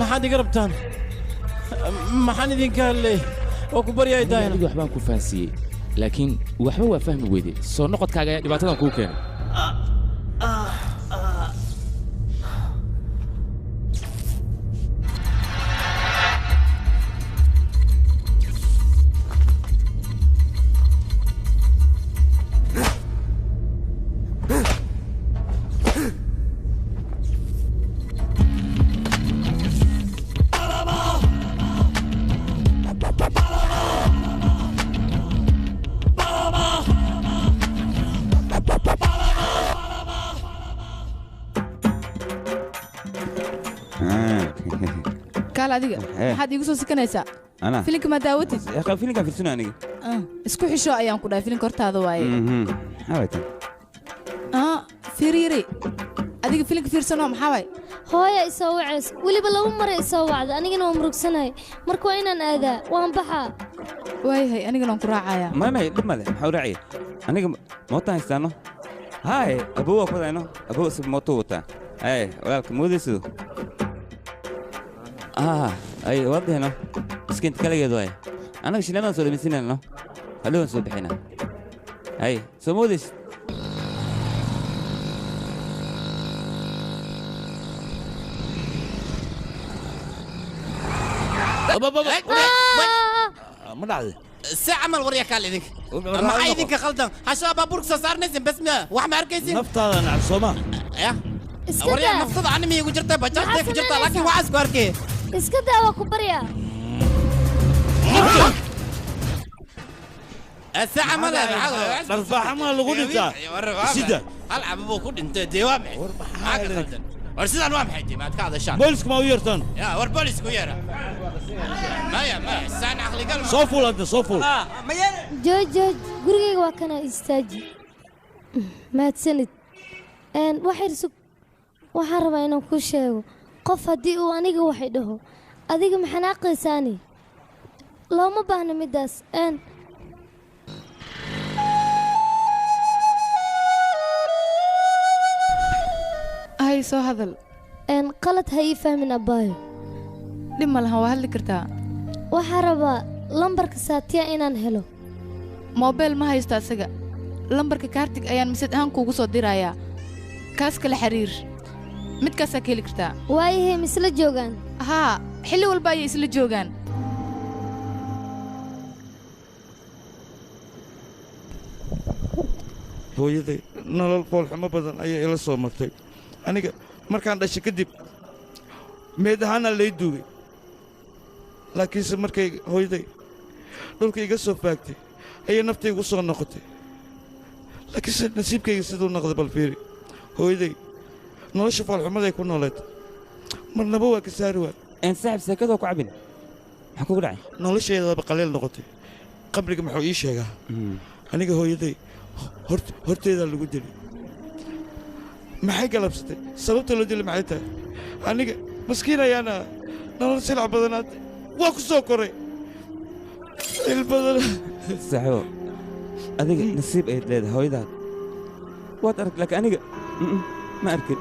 maxaad iga rabtaan maxaan idinka hadlay waa ku baryaay daayana adiga waxbaan ku fahansiiyey laakiin waxba waa fahmi weyde soo noqodkaaga ayaa dhibaatadan kuu keenay kaal adiga maxaad iigu soo sikanaysaa أنا filinka ma daawatid يا أخي فيلم كان في السنة أنا isku xisho ayaan ku dhahay filinka hortaada waaye حاولت fiiriiri adiga filinka fiirsanoo maxaa waay hooya isoo wacays weliba laba mare isoo wacda anigana waa murugsanahay marka waa inaan aadaa waan baxaa waayahay anigana waan ku raacayaa ما لما له حاول رعي أنا موتا هستانو هاي أبوه كذا إنه أبوه سب موتوتا أي ولكن مو ديسو أي وضح هنا مسكين تكلم يدوي أنا مش لنا نسولف مسين إنه هلو نسولف هنا أي سموديس ما دعدي ساعة ما الوريا كان لذيك ما عايزك خلطان هشام بابورك صار نسم بس ما واحد ما أركيسين نفط هذا نعم صوما يا وريا نفط عني مي وجرت بجرت جرت لكن وعز كاركي iskada waa ku baryaa الساعة ما لا الفاحة ما لغوني سيدا ألعب أبوك كل أنت دوامعي معك خلطان ورسيدا نوام حيتي ما تكاد الشان بوليسك ما ويرتن يا ور بوليس كويرة ما الساعة عقلي قلب صوفول أنت صوفول jooj gurigayga waa kana istaaji mahadsanid waxay sug waxaan rabaa inaan kuu sheego qof haddii uu aniga waxay dhaho adiga ma xanaaqaysaani looma baahna middaas hay soo hadal qalad ha ii fahmin abbaayo dhib ma lahan waa hadli kartaa waxaa rabaa lambarka saatiya inaan helo moobeel ma haysto asaga lambarka kaartig ayaan misad ahaan kuugu soo dirayaa kaas kala xiriir midkaasaa ka heli kartaa waayahay ma isla joogaan haa xilli walba ayay isla joogaan hooyaday nolol foolxumo badan ayay ila soo martay aniga markaan dhashay kadib meed ahaana lay duugay laakiinse markay hooyaday dhulka iga soo faagtay ayay naftaygu soo noqotay laakiinse nasiibkayga siduu noqday bal fiiri hooyaday nolosha foolxumaday ku nooleed marnaba waa ka saari waay saaxib seekadoo ku cabin maxaa kugu dhacay nolosheedaba qaleel noqotay qabriga muxuu ii sheegaa aniga hooyaday horteedaa lagu dilay maxay galabsatay sababta loo dilay maxay tahay aniga maskiin ayaana nolol silac badanaad waa ku soo koray il badan saaxibo adiga nasiib ayaad leedahay hooyadaad waad arag laakiin aniga ma arkin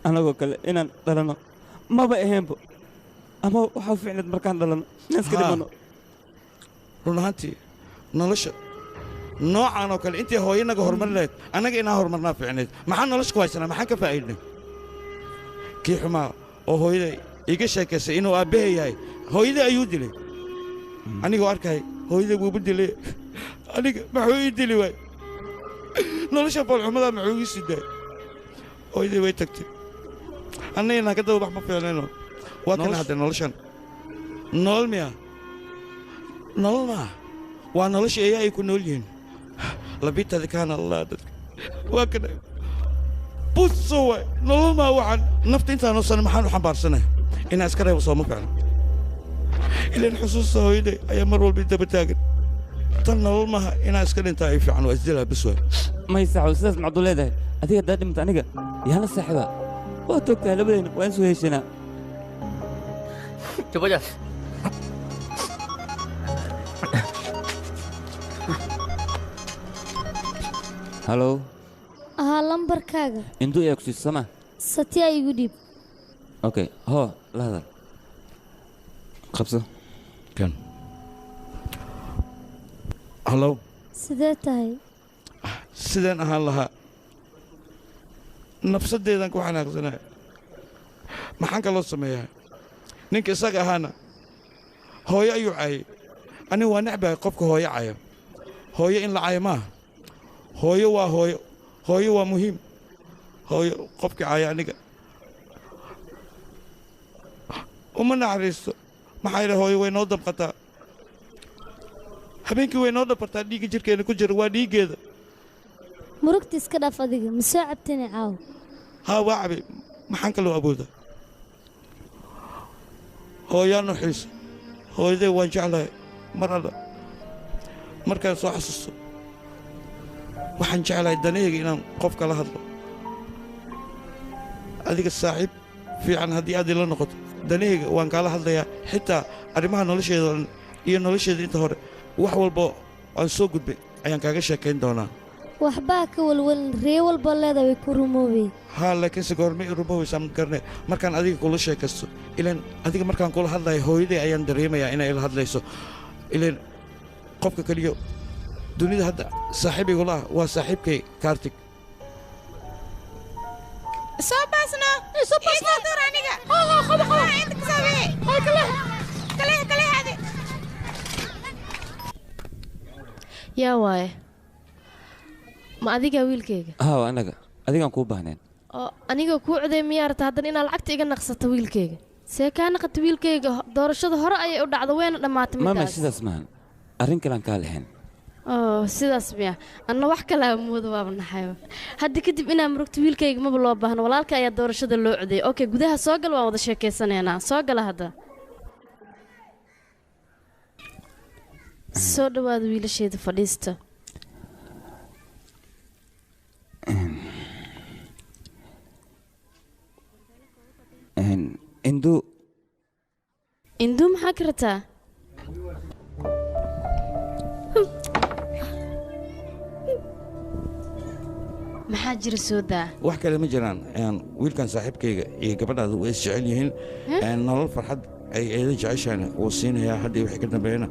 anagoo kale inaan dhalanno maba ahaynbo ama waxaa ficneed markaan dhalanno inaan iska dhimanno run ahaantii nolosha noocan oo kale intii hooyanaga horumar lahayd annaga inaan horumarnaa ficneed maxaan nolosha ku haysanaa maxaan ka faa'iidnay kii xumaa oo hooyaday iga sheekaysay inuu aabbahay yahay hooyaday ayuu dilay anigoo arkay hooyaday wuuba dilay aniga maxuu ii dili waay nolosha foolxumadaa maxuu ii sidaay hooyaday way tagtay annaga inaan ka daba bax ma fiicnayno waa kana haddee noloshan nolol miya nolol maa waa nolosha eeyaa ay ku nool yihiin labiitadi kaana allah dadka waa kana buso waay nolol maa waxaan nafta intaanu san maxaan u xambaarsanay inaan iska reebo sooma fiicno ilaan xusuusta hooyaday ayaa mar walba daba taagan tan nolol maaha inaa iska dhintaa ay fiican waa isdilaa bis waay may saxo sidaas macdu leedahay adiga haddaa dhimata aniga yaala saaxiiba waa togtahay labadayna waan soo heshanaa Cepat. halo lambarkaaga intuu ayaa ku siisa sama Satya igu dhiib. okay hoo la hadal qabso kan halo Sidee tahay? sideen ahaan lahaa nafsadeedan ku xanaaqsanahay maxaan kaloo sameeyaa ninka isaga ahaana hooyo ayuu caayay anigu waa necbahay qofka hooyo caya hooyo in la cayo maaha hooyo waa hooyo hooyo waa muhiim hooyo qofka caya aniga uma naxariisto maxaa yidhi hooyo way noo damqataa habeenkii way noo dhabartaa dhiigga jirkeena ku jira waa dhiiggeeda Murugta iska dhaaf adiga ma soo cabtani caaw. haa waa cabay maxaan kaloo awoodaa hooyaan u xiisa hooyaday waan jeclahay mar alla markaan soo xasuusto waxaan jeclahay danahayga inaan qof kala hadlo adiga saaxiib fiican haddii aad ila noqoto danahayga waan kaala hadlayaa xitaa arrimaha nolosheeda iyo nolosheeda inta hore wax walba aan soo gudbay ayaan kaaga sheekayn doonaa Waxbaa ka walwalin ree walba leedahay way ku rumoobay. haa laakiinse goormay rumowaysaa ma garne markaan adiga kula sheekaysto ilaan adiga markaan kula hadlayo hooyaday ayaan dareemayaa inay ila hadlayso ilaan qofka keliya dunida hadda saaxiibaygula ah waa saaxiibkay kaartig soo baasna dur aniga inta kale hade yaa waaye ma adigaa wiilkayga haa anaga adigaan kuu baahneen oo aniga kuu coday miyaa rabta haddana inaad lacagta iga naqsato wiilkayga see kaa naqata wiilkayga doorashada hore ayay u dhacda wayna dhammaatay mama midaas sidaas maahan arrin kalean kaa lexeen oo sidaas miya anna wax kalaa mooda waaba naxayba hadda kadib inaa murugta wiilkayga maba loo baahno walaalka ayaa doorashada loo coday okay gudaha soo gal waan wada sheekaysanaynaa soo gala hadda soo dhawaada wiilasheeda fadhiista induu maxaa ka rataa maxaa jira soo daa wax kale ma jiraan wiilkan saaxiibkayga iyo gabadhaada way is jecel yihiin nolol farxad ay eeda jeceshaan wuu siinayaa haddii wixii ka dambeeyana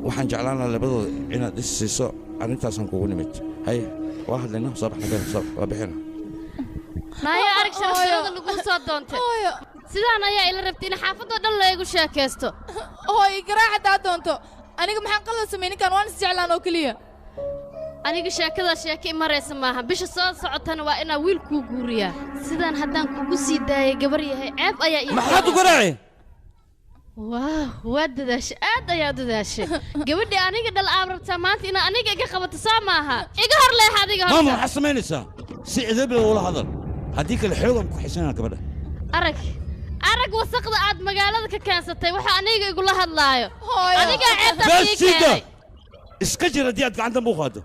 waxaan jeclaan lahaa labadooda inaad is siiso arrintaasaan kugu nimid hay waa hadlayna soo baxna waa bixina Naya arag sharafyada lagu soo doontay. Sidaan ayaa ila rabtay in xaafadda dhan la igu sheekaysto. hooy garaacadaa doonto aniga maxaan qalad sameeyay ninkan waan is jeclaan oo kaliya Aniga sheekada sheeko imaraysa maaha bisha soo socotana waa inaa wiil kuu guuriyaa. Sidaan haddaan kugu sii daayay gabar yahay ceeb ayaa ii maxaad u garaacay waa dadaashay aad ayaa u dadaashay gabadhii aniga dhal aab rabtaa maanta inaa aniga iga qabato soo maaha iga hor leex adiga horta maama waxaad samaynaysaa si cidabla ula hadal haddii kale xoogan ku xisanaa gabadha arag wasaqda aad magaalada ka keensatay waxa aniga igula hadlaayo adiga ceebta ii keenay iska jir haddii aad gacanta muu qaado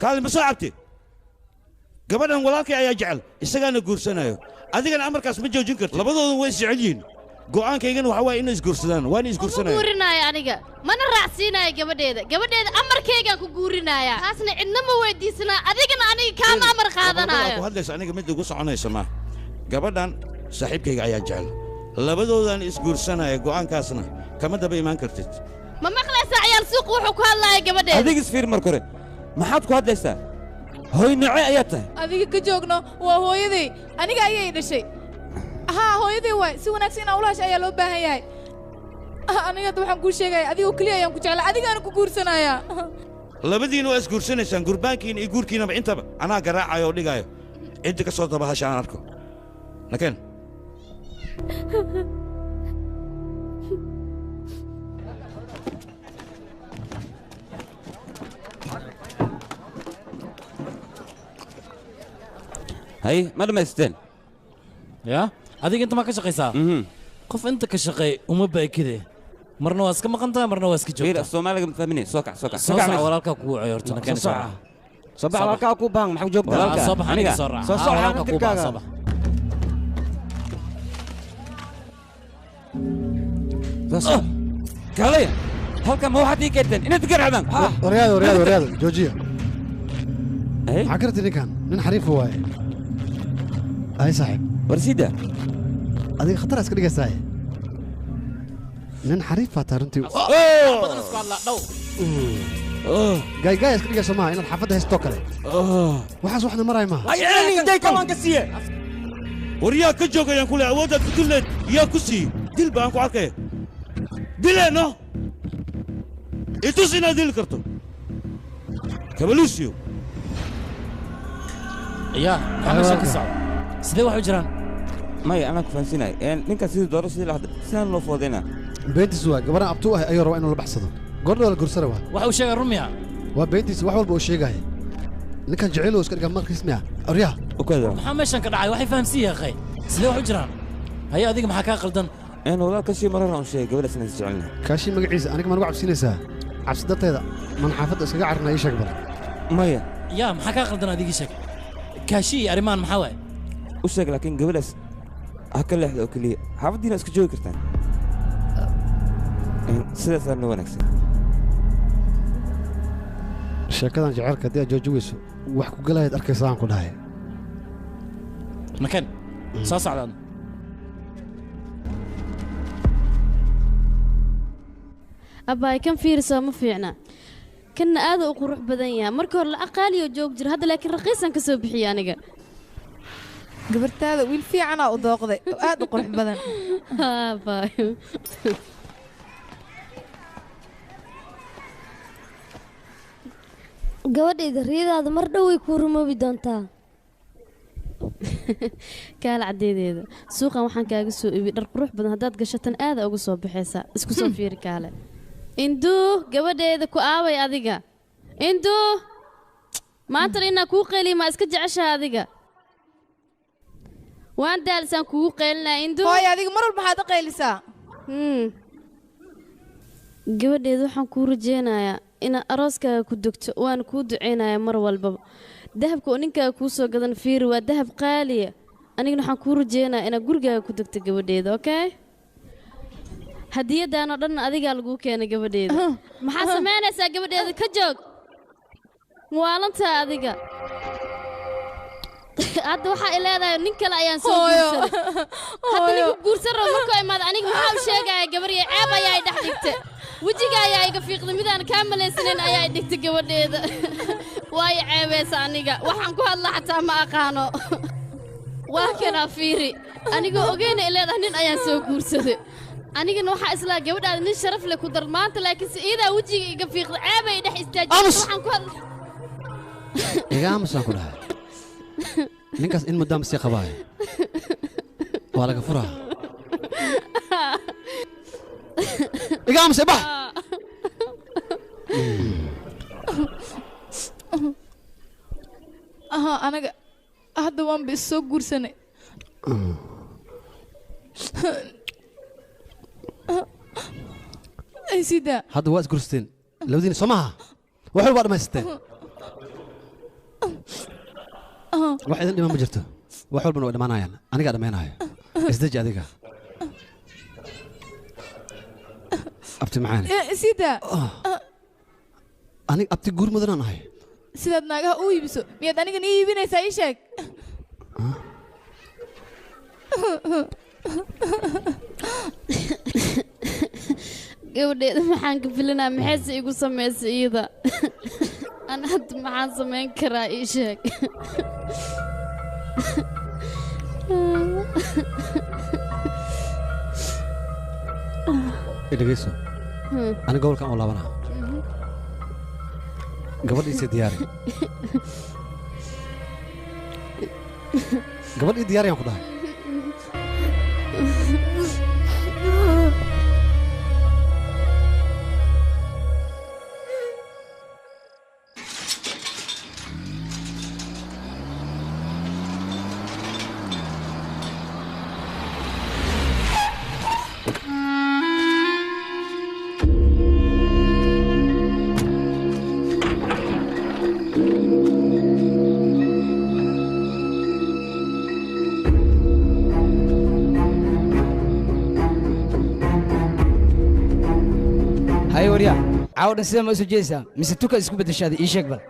kaali ma soo cabti gabadhan walaalkay ayaa jecel isagaana guursanayo adigana amarkaas ma joojin karto labadoodan way is jecel yihiin go'aankaygana waxa waaye inay isguursadaan waana isguursanaya guurinaya aniga mana raacsiinaya gabadheeda amarkaygaan ku guurinaya taasna cidna ma weydiisanaa adigana aniga kaama amar qaadanayo ku hadlaysa aniga mid ugu soconaysa ma gabadhan saaxiibkayga ayaa jecel labadoodan isguursanaya go'aankaasna kama daba imaan kartid ma maqlaysaa ciyaal suuq wuxuu ku hadlaaya gabadheeda adiga isfiir marka hore maxaad ku hadlaysaa hooy noocee ayaad tahay adiga ka joogno waa hooyaday aniga ayay dhashay haa hooyaday waay si wanaagsan inaa ulaasha ayaa loo baahan yahay aniga hadda waxaan kuu sheegaya adigoo keliya ayaan ku jeclaa adigaana ku guursanayaa labadiina waa isguursanaysaan gurbaankiina iyo guurkiinaba intaba anaa garaacayo oo dhigaayo cidda ka soo dabahasha aan arko nakeen hay ma dhammaysteen yaa adiga inta ma ka shaqaysaa qof inta ka shaqeey uma baakide marna waa iska maqan tahay marna waa iska joogtaa fiir Soomaaliga ma fahminay soo kac soo kac walaalkaa kugu coyorto nakeen soo صباح walaalkaa ku baahan maxaa joogtaa walaalkaa soo bax aniga soo raac soo walaalkaa kugu baahan soo bax kaalay halkan ma waxaad ii keenteen inaad garacdaan waryaado joojiya maxaa karti ninkan nin xariif waaye ay saaxiib warsida adiga khatar iska dhigaysaaye nin xariif baa taa runtii gaaygaaya iska dhigayso maaha inaad xaafadda haystoo kale waxaas waxna maraay maaha day kamanka siiye waryaa ka joogayaan kule awooddaad ku dulleed yaa ku sii dil baan ku arkaya dileeno itus inaad dili karto kabaluusiyo yaa maxaa ka socda sidee wax u jiraan maya anaa ku fahansiinaya ninkaas sidii dooro sidii lahda sidaan loo foodayna beentiis waa gabarhan abtuu ah ayuu rabaa inuu la baxsado goordha la gursara waa waxa uu sheegay rumiya waa beentiis wax walba uu sheegaya ninkan jecel iska dhigaa markiis miya aryaa maxaa meeshan ka dhacay waxay fahamsiiyay akhay sidee wax u jiraan haya adiga maxaa kaa qaldan walaal kashii marar aan sheegay gabadhaas inaan jecelnahay kaashii magaciisa aniga ma nagu cabsiinaysaa cabsi darteeda man xaafadda iskaga carina ii sheeg bal maya yaa maxaa kaa qaldan adigii sheeg kaashii iyo arrimaan maxaa waaye u sheeg laakiin gabadhaas ha ka leexda oo keliya xaafaddiina iska joogi kartaan sidaasaa noo wanaagsan sheekadan jaceylka haddii aad jooji weyso wax ku galayaad arkaysa aan ku dhahay nakeen soo socdaan abbaay kan fiirisaa ma fiicna kanna aada u qurux badan yaha markii hore lacag qaaliyo joog jira hadda laakiin raqiisaan ka soo bixiyey aniga gabartaada wiil fiicanaa u dooqday oo aad u qurux badan abbaay gabadhayda riyadaada mar dhow way kuu rumoobi doontaa kaala caddeedeeda suuqan waxaan kaaga soo ibi dhar qurux badan haddaad gashatan aada uga soo baxaysaa isku soo fiiri kaale induu gabadheeda ku aaway adiga induu maantana inaa kuu qayliya maa iska jeceshaha adiga waan daalisaan kugu qaylinaa induu hooy adiga mar walba maxaad u qaylisaa gabadheeda waxaan kuu rajeynayaa inaad arooskaaga ku dogto waana kuu duceynayaa mar walbaba dahabka oo ninkaaga kuu soo gadan fiiri waa dahab qaaliya anigana waxaan kuu rajeynayaa inaad gurigaaga ku dogto gabadheeda okay hadiyadaanoo dhan adigaa laguu keenay gabadheeda maxaad samaynaysaa gabadheeda ka joog muwaalantaa adiga hadda waxaa i leedahay nin kale ayaan soo guursaday hadda ninku guursan rabo markuu imaada aniga maxaa u sheegaya gabarya ceeb ayaa i dhex dhigtay wejiga ayaa iga fiiqday midaan kaa malaysanayn ayaa i dhigtay gabadheeda waayo ceebaysa aniga waxaan ku hadla xataa ma aqaano waa kanaa fiiri anigoo ogeyna i leedahay nin ayaan soo guursaday anigana waxaa islaa gabadhaada nin sharaf leh ku dar maanta laakiinse iidaa wejiga iga fiiqday ceebay dhex istaajiyay waxaan ku hadla igaamusaan ku dhahay ninkaas in muddaa masii qabaayo waa laga furaa igaamusay bax aha anaga hadda waanba is soo guursanay ay sidaa hadda waa isguursateen labadiina soo maaha wax walbaa dhammaysateen wax idin dhiman ma jirto wax walbana way dhammaanayaan anigaa dhammaynaya isdeji adiga abti maxaane sidaa aniga abti guur mudanaan ahay sidaad naagaha u iibiso miyaad anigan ii iibinaysaa ii sheeg gabadheeda maxaan ka filinaa maxayse igu samaysay iyada ana hadda maxaan samayn karaa ii sheeg dhegeyso aniga gobolkan oo laabanaa gabadhiisa diyaari gabadh ii diyaariyaan ku dhahay waryaa caawdhan sidee ma isu jeesaa mise tuka isku beddeshaada ii sheeg bal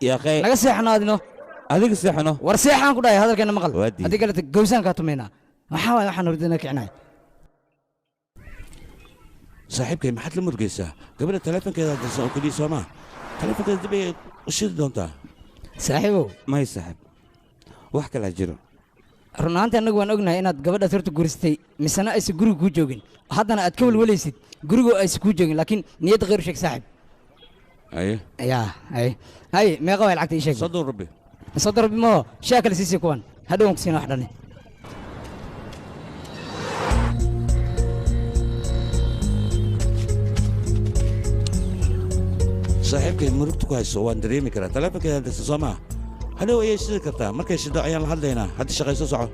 yaaqay naga seexano adino adiga seexano war seexaan ku dhahay hadalkeena maqal haddii kaleta gowsaan kaa tumaynaa maxaa waay waxaan hordina kicinay saaxiibkay maxaad la murgaysaa gabadha taleefankeeda dirsan oo keliya soo maa taleefankeeda dib ay u shidi doontaa saaxiibow may saaxiib wax kalaa jiro run ahaantii annagu waan ognahay inaad gabadhaas horta guursatay misena aysan guriga kuu joogin haddana aad ka welwelaysid gurigoo aysan kuu joogin laakiin niyadda khayr sheeg saaxiib aye yaa haye meeqa waay lacagta ii sheeg soddon rabbi moo shaa kale siisii kuwan hadhowan ku siina wax dhani saaxiibkay murugta ku hayso waan dareemi karaa taleefankeeda dirsan soo maa hadhow ayay shidi kartaa markay shido ayaan la hadlaynaa hadda shaqayso soco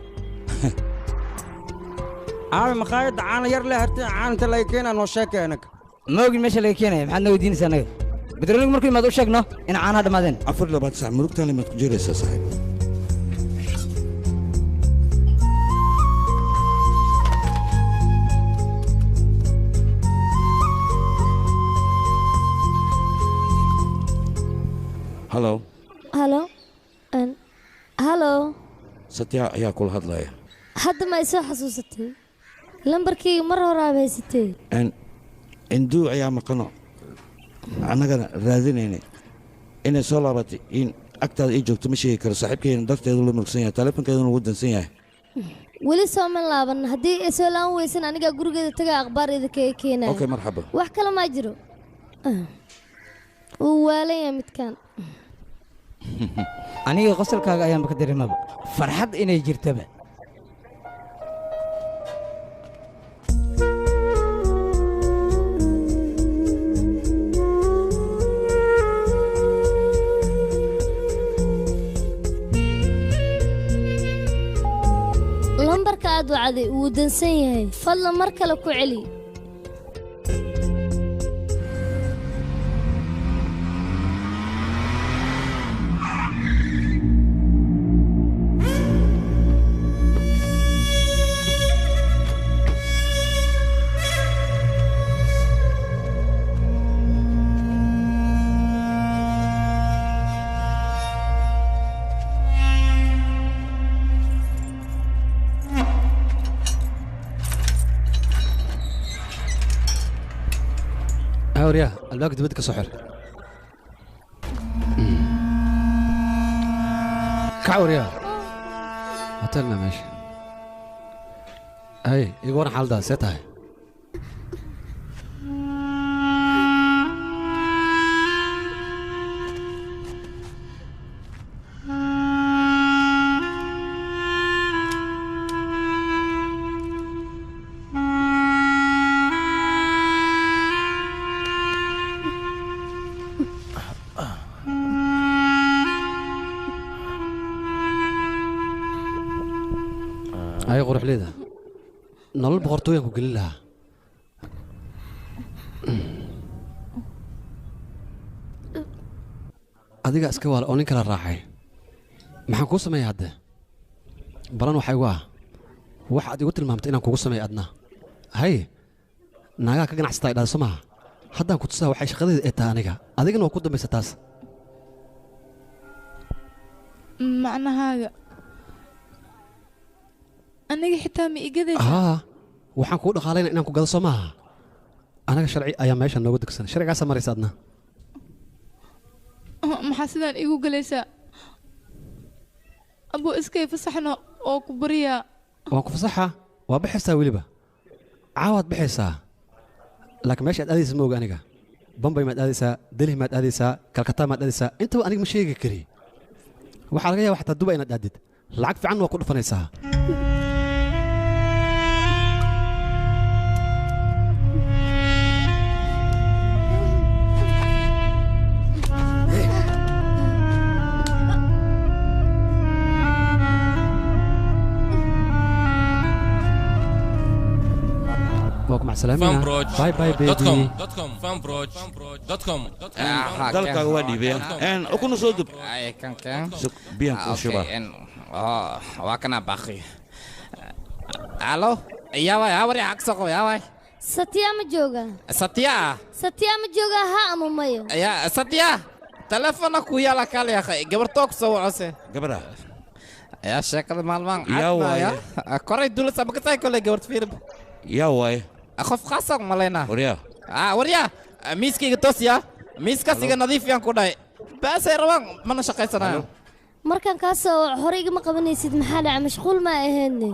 aabe maqaayadda caana yar leh harti caanta laga keenaa noo sheekay anaga ma ogin meesha laga keenaya maxaad na weydiinaysaa anaga bedroligu markuu imaad u sheegno in caanaha dhammaadeen 24 saac murugtaan imaad ku jiraysaa saaxiib halo halo satya ayaa kula hadlaya hadda ma isoo xasuusatay lambarkayga mar hore aad haysatay induu ayaa maqano annagana raadinaynay inay soo laabatay in agtaada ii joogto ma sheegi karo saaxiibkeena darteedu la murugsan yahay taleefankeeduna ugu dansan yahay weli sooma laaban haddii ay soo laan weysan anigaa gurigeeda tagaa akhbaarayda kaga keenaya okay marxaba wax kale maa jiro wuu waalan yahay midkaan aniga qosolkaaga ayaanba ka dareemaba farxad inay jirtaba lambarka aad wacday wuu dansan yahay fadlan mar kale ku celi يا الباقي بدك سحر كعور يا هتلنا ماشي هاي يقول حال ده ستها هاي قروح ليدا نول بقرطوية كقول لها adiga iska wal oo nin kala raacay maxaan kuu sameeyay hadda balan waxay waa wax aad igu tilmaamtay inaan kugu sameeyo adna hay naagaa ka ganacsataa idhaada somaha haddaan ku tusaa waxay shaqadeeda ee tahay aniga adigana waa ku dambaysa taas macnahaaga aniga xitaa ma igadaysa waxaan kuu dhaqaalayna inaan ku gado soo maaha anaga sharci ayaa meesha nooga degsan sharcigaasa maraysa adna maxaa sidaan igu galaysaa abuu iskay fasaxno oo ku bariyaa waan ku fasaxa waa baxaysaa weliba caawaad baxaysaa laakiin meesha aad aadaysa ma oga aniga bambay maad aadaysaa delhi maad aadaysaa kalkataa maad aadaysaa intaba aniga ma sheegi kari waxaa laga yaaba xataa duba inaad aadid lacag fiican waa ku dhufanaysaa مع السلامة باي باي بيبي dalkaaga waa dhiibeen ukuna soo dub biyan kuu shuba waa kana baqi alo yaaway hawari aqsaqo yaaway satya ma jooga satya ma jooga ha ama mayo يا ستيا تلفونك ويا لك يا اخي قبرتوك سو عسى قبرها يا شكل مالمان يا واي كوري دول سبك تاي كل قبرت فيرب يا واي اخف خاصك مالينا وريا وريا ميسكي توسيا ميسكا سيغا نظيف يان كوداي بس روان من شقيسنا markaan ka soo horeyga ma qabanaysid maxaa dhaca mashquul ma ahaynay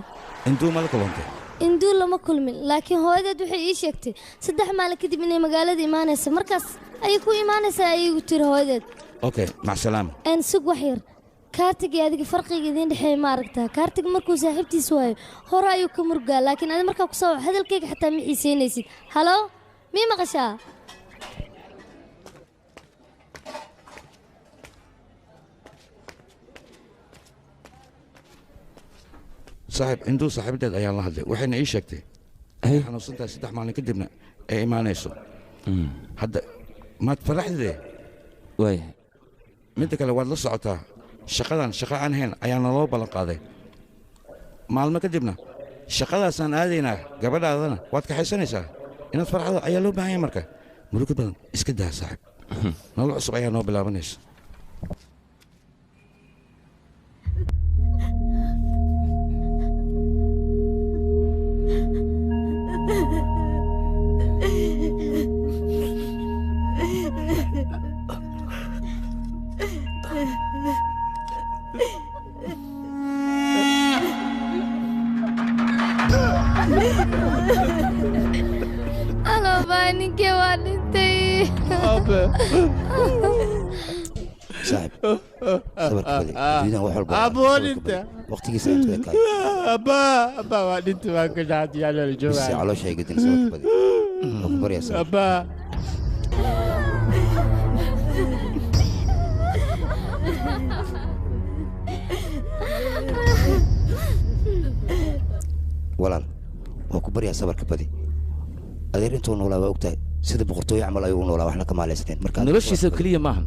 intuu ma la kulantay induu lama kulmin laakiin hooyadeed waxay ii sheegtay 3 maalin kadib inay magaalada imaanayso markaas ay ku imaanaysaa ay igu tiri hooyadeed okay mac salaam aan sug wax yar kaartiga adiga farqiga idin dhaxay ma aragtaa kaartiga markuu saaxiibtiis waayo hore ayuu ka murgaa laakiin adiga markaa ku soo hadalkayga xataa ma xiiseynaysid halo mii maqashaa صاحب عنده صاحبتي ayaa la hadlay waxayna ii sheegtay ay xanuunsantahay 3 maalin kadibna ay imaanayso hadda maad faraxdee waay mid kale waad la socotaa shaqadan shaqa aan hayn ayaa naloo ballan qaaday maalmo kadibna shaqadaasaan aadaynaa gabadhaadana waad ka xaysanaysaa inaad farxado ayaa loo baahan yahay marka murugo badan iska daa saaxib nolol cusub ayaa noo bilaabanaysa Halo, Bani, ¿qué van a decir? صاحب صبرك بدي جينا وحول أبون أنت وقت جيس أنت ذكاي أبا وأنت ما كنت عادي على الجوع بس على شيء قد صبرك بدي أخبر يا صاحب أبا walaal waa ku baryaa sabarka badi adeer intuu noolaa waa ogtahay sida boqortooyo camal ayuu noolaa waxna ka maalaysteen markaa noloshiisa kaliya maahan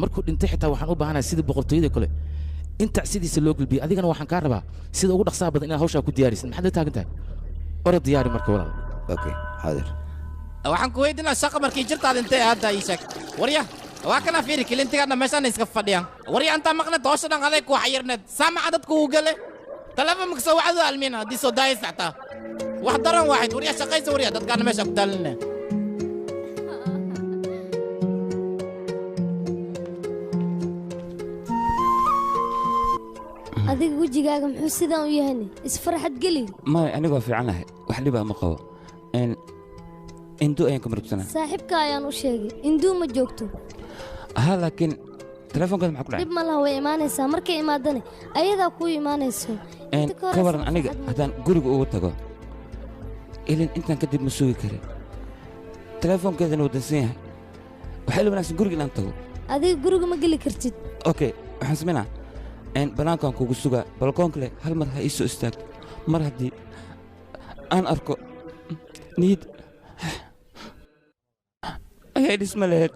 markuu dhintay xitaa waxaan u baahanahay sida boqortooyada kale inta sidiisa loo gulbiyay adigana waxaan kaa rabaa sida ugu dhaqsaha badan inaad hawshaa ku diyaarisid maxaad la taagan tahay orod diyaari marka walaal okay xaadir waxaan ku weydiinaa shaqa markii jirtaada intee hadda ii sheeg warya waa kana fiiri kilintigaadna meeshaan iska fadhiyaan warya intaa maqneed hawsha dhan aday ku xayirneed saamaca dadku uu gale تلفون مكسو وعدو المينا دي سو دايس تحتا واحد درن واحد وريا شقيس وريا دتكان ماشي بدلنا adiga wajigaaga muxuu sidaan u yahay isfarxad gali ما أنا قاعد في عنها وحلي بقى مقوى إن إنتو أيام كم ركتنا saaxiibka ayaan u sheegay induu ma joogto ها لكن تلفون كذا معقول dib ma laha way imaanaysaa markay imaadane ayadaa ku imaanayso إن كبرنا أنا هذا قرق أوتها إلين أنت كدب مسوي كره تلفون كذا نودسيها وحلو بناس قرق لان تقول adiga guriga ma geli kartid أوكي حسمنا إن بناكم كوكو سوغا بالكون كله هل مرة يسوع استاك مرة دي أنا أركو نيد هيد اسمه لهد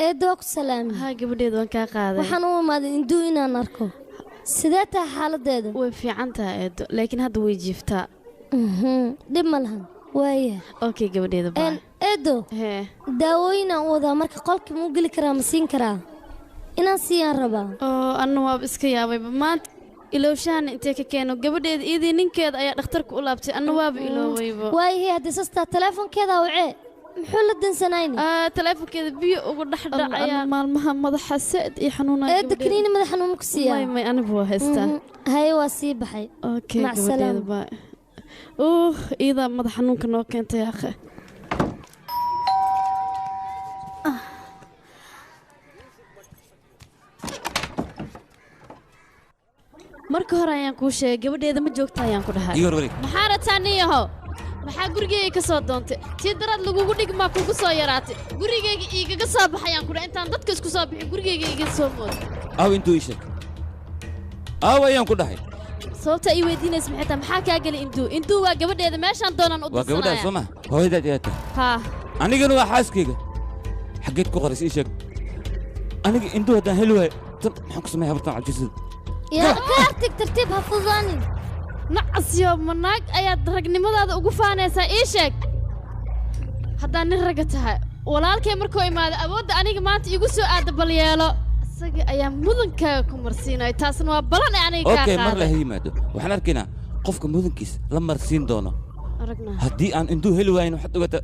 eedoog salaam ها gabadheed waan kaa qaaday waxaan u imaaday induu inaan arko sidee tahay xaaladeeda way fiican tahay eedo laakiin hadda way jiiftaa dhib ma lahan waaya okay gabadheeda baa eedo daawooyin aan wadaa marka qolka muu geli karaa ma siin karaa inaan siiyaan rabaa oo anna waaba iska yaabayba maanta ilowshahan intee ka keeno gabadheeda iidii ninkeeda ayaa dhakhtarka u laabtay anna waaba iloowayba waayahey haddii sastaa teleefonkeeda wacee muxuu la dansanayni teleefonkeeda biyo ugu dhex dhacaya maalmaha madaxa saad iyo xanuunaya eeda kaniini madax xanuun ku siiyaa may anigu waa haystaa haye waa sii baxay okay gabadheeda baa iida madax xanuunka noo keentay akhe marka hore ayaan kuu sheegay gabadheeda ma joogta ayaan ku dhahay maxaa rataa niyaho maxaa gurigeyga ka soo doontay tii daraad lagugu dhigmaa kugu soo yaraatay gurigeyga igaga soo baxayaan kudha intaan dadka isku soo bixin gurigeyga iga soo mooda aw intuu ii sheeg aw ayaan ku dhahay sababta ii weydiinaysa maxay tahay maxaa kaa geli induu waa gabadheeda meeshaan doonaan u waa gabadhaas soo ma hooyadaad iyaa tahay haa anigana waa xaaskayga xaggeed ku qorays ii sheeg aniga induu haddaan heli waayo tan maxaan ku sameeya habartan cabjisada yaa kaartig tartiib ha fudaanin nacasyo manaag ayaad ragnimadaada ugu faanaysaa ii sheeg haddaan nin ragga tahay walaalkay markuu imaado awoodda aniga maanta igu soo aada bal yeelo isaga ayaa mudankaaga ku marsiinaya taasna waa balan ee aniga kaa okay qaaday mar la yimaado waxaan arkaynaa qofka mudankiis la marsiin doono aragnaa haddii aan induu heli waayin waxaad ogata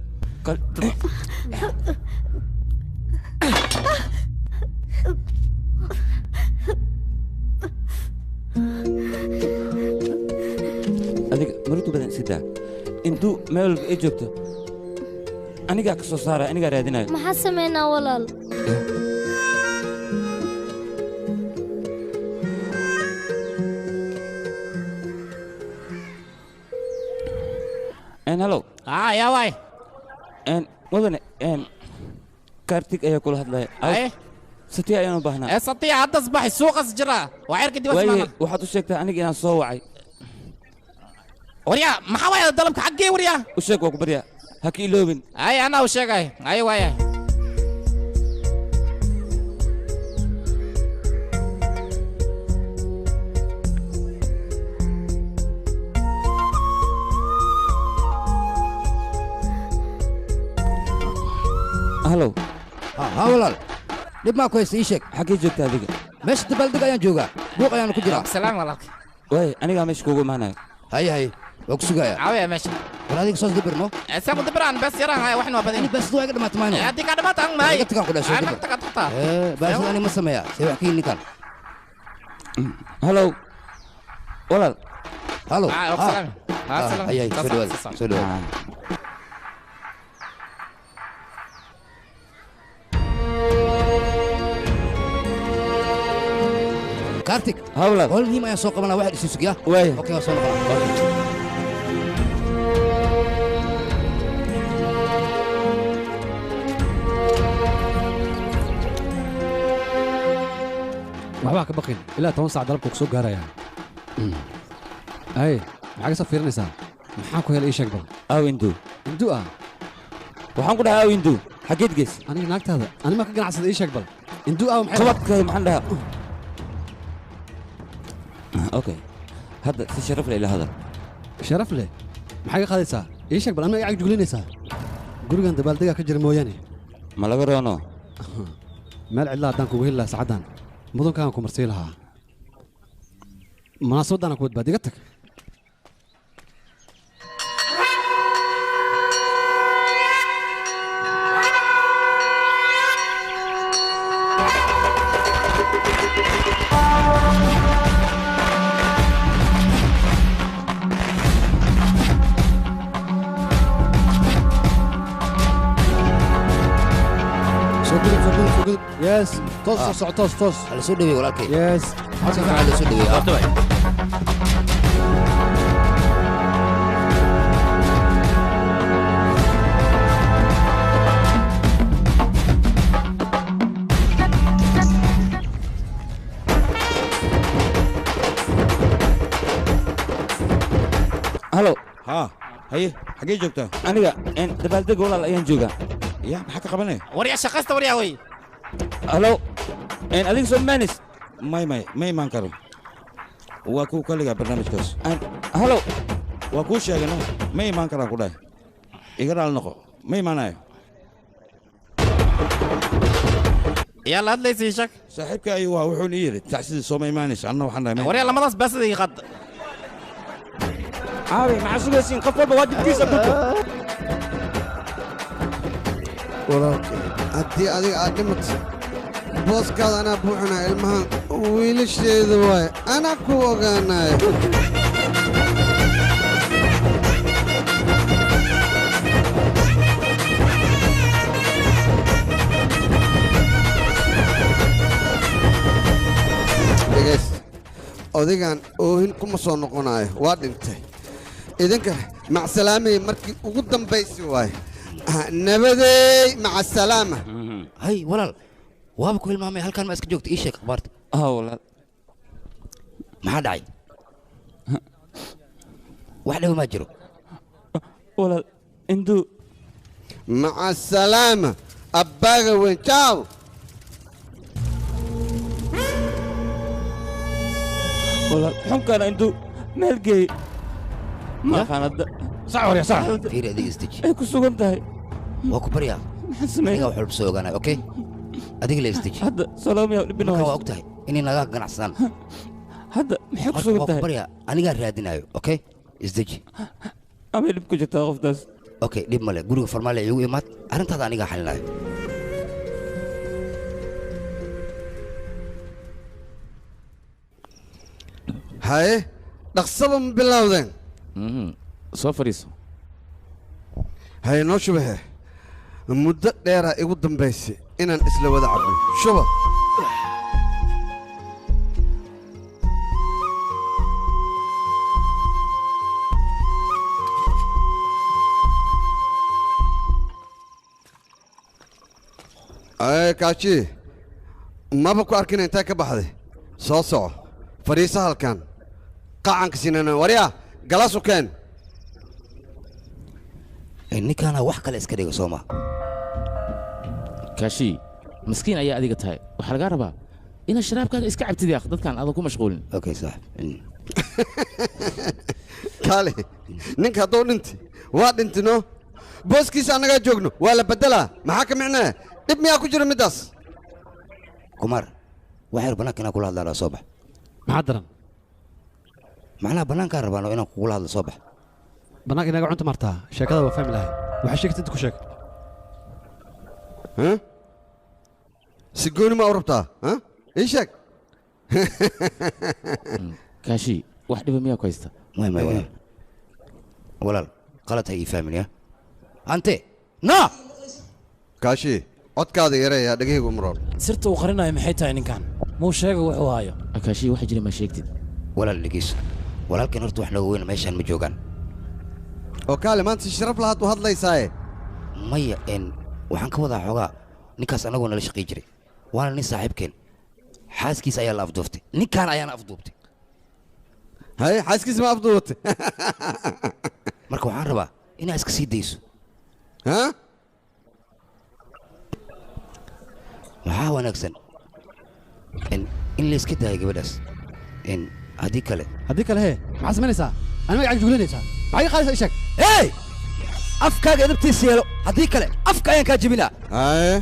adiga marutu badan sidaa induu meel walba ay joogto anigaa ka soo saara anigaa raadinayo maxaa samaynaa walaal hello yaa waay mudane kaartig ayaa kula hadlaya satiya ayaan u baahnaa satiya haddas baxay suuqas jira waa cirka dibasmaana waxaad u sheegtaa aniga inaan soo wacay waryaa maxaa waaya dalabka xaggee waryaa u sheeg waa ku baryaa ha ka iloobin anaa u sheegay waaya هلو ها walaal dib maa ku haysta ii sheeg xaggee joogta adiga meesha dabaaldeg ayaan joogaa buuq ayaan ku jiraa salaam walaalka waay anigaa meesha kuugu imaanayo haye waa ku sugaaya caawiya meesha war adiga soos dibirno isagu dibiraan bes yaraan haya waxna waa badan bes waa iga dhamaata mayno haddii ka dhamaata ang mahay iga tagaan ku dhashay nag tagaa tagtaa baasida aniga ma sameeyaa see wax ka yii ninkan halow walaal halo salaam haye soo dhawaada soo dhawaada كارتيك هولا هول مهم يا سوق انا واحد يسوق يا واي اوكي وصلنا خلاص waxbaa ka baqin ilaa 10 saac dalabku soo gaaraya ay maxaa ka fiirinaysaa maxaa ku helay sheeg bal awindu indu ah waxaan ku dhahaa awindu xageed gees aniga naagtaada anima ka ganacsaday sheeg bal indu ah maxay qabadka maxaan dhahaa اوكي هذا في شرف لي هذا شرف لي maxay ka qaadaysaa ii sheeg bal anma ay juglinaysaa gurigan dabaaldega ka jira mooyaane ma laga roono meel cidla haddaan kugu heli lahaa sacaddan mudankaan ku marsii lahaa munaasabaddaana ku badbaad iga tag يس توس على سود دوي ولا كي يس على سود دوي هلو ها هي حاجه جوجتا aniga dabaaldeg walaal ayaan joogaa يا maxaa ka qabanay waryaa shaqaysta waryaa way halo adiga soo maanis may imaan karo waa kuu kaligaa barnaamijkaas halo waa kuu sheegano ma imaan karaan ku dhahay iga raali noqo ma imaanayo yaa la hadlaysay shak saaxiibka ayuu waa wuxuuna ii yidhi tacsidii sooma imaanaysa anna waxaan dhahay waryaa lamadaas baasada ii qad caawi maxaa sugaysiin qof walba waajibkiisa guto walaalkay haddii adiga aad dhimato booskaada anaa buuxinaya ilmahan wiilasheeda waaye anaa ku ogaanaya dhegays odigan oohin kuma soo noqonayo waa dhintay idinkana macsalaamay markii ugu dambaysi waaye نبدي مع السلامة هاي ولا وابا كل مامي هل كان ما اسك جوجت ايش اخبارت ولا ما حد عاي واحدة ما جرو ولا اندو مع السلامة أباغي وين تشاو walaal xunkaana intuu meel geey ma aqaanada صعور يا صعور فيري اديك استجي ay ku sugan tahay waa ku baryaa aniga wax walba soo ogaanay okay adiga la istiji hadda salaamiya dhibina waa og tahay inay naga ganacsadaan hadda maxay ku sugan tahay baryaa aniga raadinayo okay istiji ama dhib ku jirtaa qoftaas okay dhib male guriga farmaale igu imaad arrintaada aniga xalinayo haye dhaqsaba ma bilowdeen soo fadhiiso haye noo shubahe muddo dheeraa igu dambaysay inaan isla wada cabno shuba kaaji maba ku arkina intaa ka baxday soo soco fadhiisa halkan qacanka sinana waryaa galas u keen ninkaana wax kale iska dhiga sooma kaashi maskiin ayaa adiga tahay waxaa lagaa rabaa inaad sharaabkaaga iska cabtid yaaq dadkan aadan ku mashquulin okay saaxib kaale ninka hadduu dhinti waa dhintino booskiisa annagaa joogno waa la beddelaa maxaa ka micnaa dhib miyaa ku jira middaas kumar waxayr bannaanka inaan kula hadlaan soo bax maxaa daran macnaha bannaankaan rabaano inaan kugula hadlo soo bax bannaanka inaga cunta martaa sheekada waa fahmi lahay waxay sheegtay inta ku sheeg si gooni ma u rabtaa ii sheeg kaashi wax dhiba miyaa ku haysta may walaal qalad ha ii fahmin ya ante no kaashi codkaada yareeyaa dhegahaygu maroor sirta uu qarinayo maxay tahay ninkan muu sheega wuxuu hayo kaashi waxa jira ma sheegtid walaal dhegeyso walaalkan horta wax nooga weyn meeshaan ma joogaan oo kaale maanta si sharaf lahaad u hadlaysaaye maya waxaan ka wadaa xoogaa ninkaas annagoo nala shaqay jiray waana nin saaxiibkeen xaaskiisa ayaa la afduuftay ninkaan ayaana afduubtay haye xaaskiisa ma afduubatay marka waxaan rabaa inaa iska sii dayso waxaa wanaagsan in la iska daayo gabadhaas haddii kale hee maxaad samaynaysaa ani magacaad juglinaysaa maxaa iga qaadaysaa isheeg hey afkaaga edabtiisa yeelo haddii kale afka ayaan kaa jebinaa haye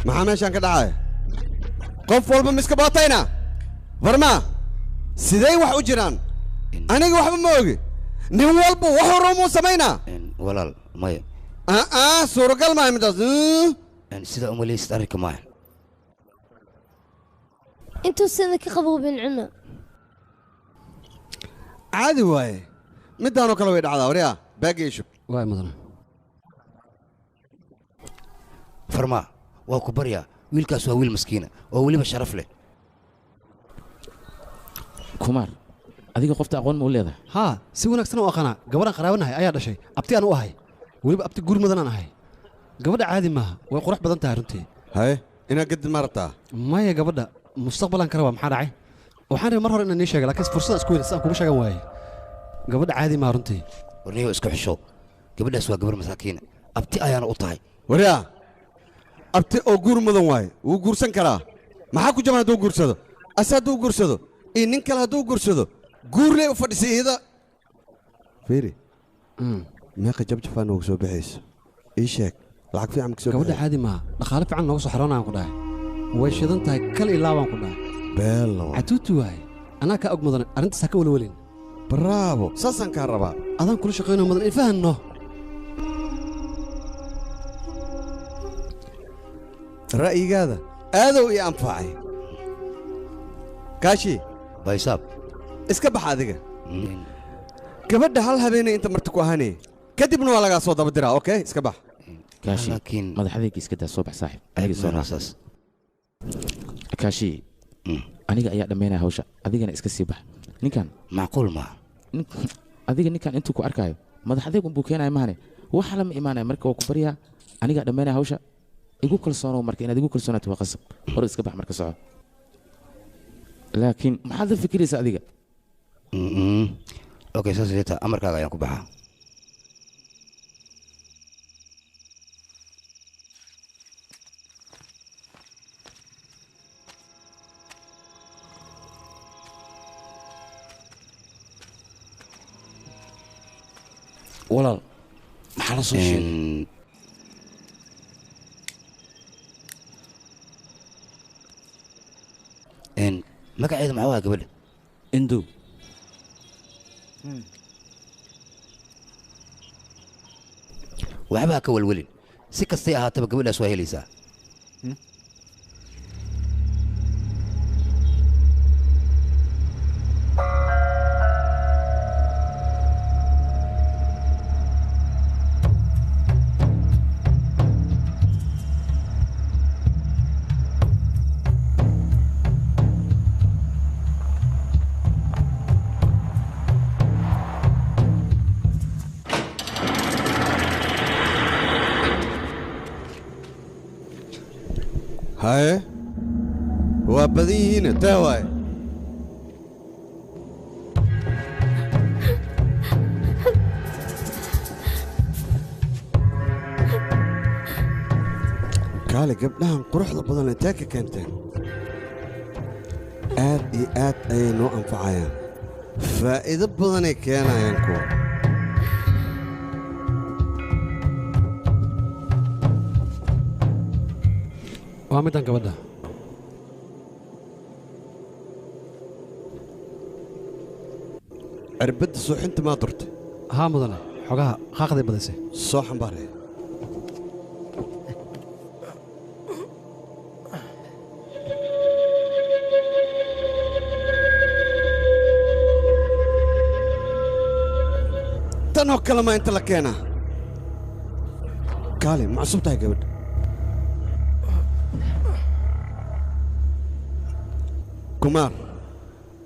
maxaa meeshaan ka dhacaya qof walba miska bootayna warmaa sidee wax u jiraan aniga waxba ma ogi nin walba wax horumuu samaynaa walaal maya suuragal maaha midaas sidaa umalaysid arrinka maaha intuusan ka qaboobin cuna caadi waaye middaanoo kale way dhacdaa waryaa baagii shub waay mudana farmaa waa ku baryaa wiilkaas waa wiil maskiina oo weliba sharaf leh kumaar adiga qofta aqoon ma u leedahay haa si wanaagsan u aqaanaa gabadhan qaraabanahay ayaa dhashay abti aan u ahay weliba abti guur mudanaan ahay gabadha caadi maaha way qurux badan tahay runtii haye inaad gadid ma rabtaa maya gabadha mustaqbalan ka rabaa maxaa dhacay waxaan rabay mar hore inaan nii sheega laakiin fursadaan isku weyda sidaan kuga sheegan waaye gabadha caadi maaha runtii warniyo isku xishow gabadhaas waa gabar masaakiina abti ayaana u tahay waryaa abti oo guur mudan waaye wuu guursan karaa maxaa ku jaban hadduu guursado ase hadduu guursado iyo nin kale hadduu guursado guurlee u fadhisay iyada fiiri meeqa jabjafaa noogu soo baxayso ii sheeg lacag fiican ma kasoo gabadha caadi maaha dhaqaale fiican nooga soo xaroonayaan ku dhahay way shidan tahay kal iyo laabaan ku dhahay beelo catuuti waaye anaa kaa og mudan arrintaas ha ka welwelin bravo saasaan kaa rabaa adaan kula shaqayno mudan in fahanno ra'yigaada aadow ii anfacay kaashi baysaab iska bax adiga gabadha hal habeenay inta marti ku ahaanay kadibna waa lagaa soo daba diraa okay iska bax kaashi madaxadayga iska daa soo bax saaxib aniga soo raasaas kaashi aniga ayaa dhammaynaya hawsha adigana iska sii bax ninkan macquul maaha adiga ninkan intuu ku arkaayo madaxadayg unbuu keenaya mahane waxa lama imaanaya marka waa ku baryaa anigaa dhammaynaya hawsha igu kalsoonow marka inaad igu kalsoonaato waa qasab hor iska bax marka soco laakiin maxaad la fikiraysaa adiga okay saas leeta amarkaaga ayaan ku baxaa walaal maxaa la soo sheegay magaceeda maxaa waa gabadha indu waxba ha ka welwelin si kastay ahaataba gabadhaas waa helaysaa هاي وابدين هنا تهواي كالي قبلها قروح لبضل نتاكي كنتين آد أي نوع أنفعايا فإذا بضني كينا ينكو waa midaan gabadha cirbadda suuxinta maa durtay haa mudane xogaha qaaqday badisay soo xambaaraya tan oo kale maa inta la keenaa kaali macsuub tahay gabadha kumaar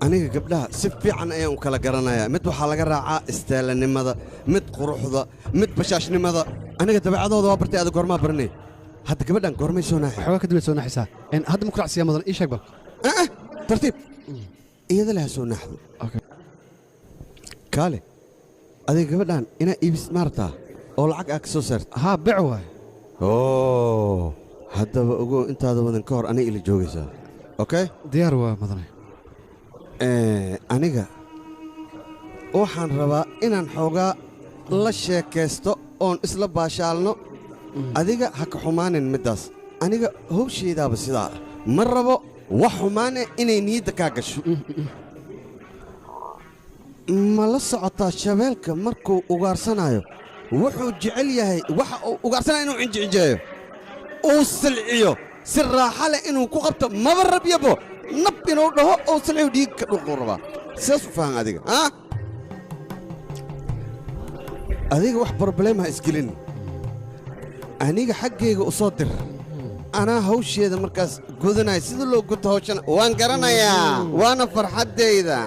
aniga gabdhaha si fiican ayaan u kala garanayaa mid waxaa laga raacaa istaalanimada mid quruxda mid bashaashnimada aniga dabeecadooda waa bartay adag goormaa baranay hadda gabadhan goormay soo naaxay xogaa kadib soo naaxaysaa hadda ma ku raacsiyaa mudan ii sheeg bal tartiib iyada leha soo naaxdo kaale adiga gabadhan inaa iibis maartaa oo lacag aa ka soo saarta haa bec waay haddaba ogow intaada wadan ka hor aniga ila joogaysaa okay diyaar waa mudane aniga waxaan rabaa inaan xoogaa la sheekaysto oon isla baashaalno adiga ha ka xumaanin middaas aniga howshaydaaba sidaa ah ma rabo wax xumaane inay niyadda kaa gasho ma la socotaa shabeelka markuu ugaarsanaayo wuxuu jecel yahay waxa uu ugaarsanaya inuu cinjicijeeyo uu silciyo si raaxa leh inuu ku qabto maba rabyabo nab inuu dhaho oo silciyo dhiig ka dhuquu rabaa sidaas u fahan adiga adiga wax brobleem ha isgelin aniga xaggayga u soo dir anaa hawsheeda markaas gudanaya sida loo guto hawshana waan garanayaa waana farxaddayda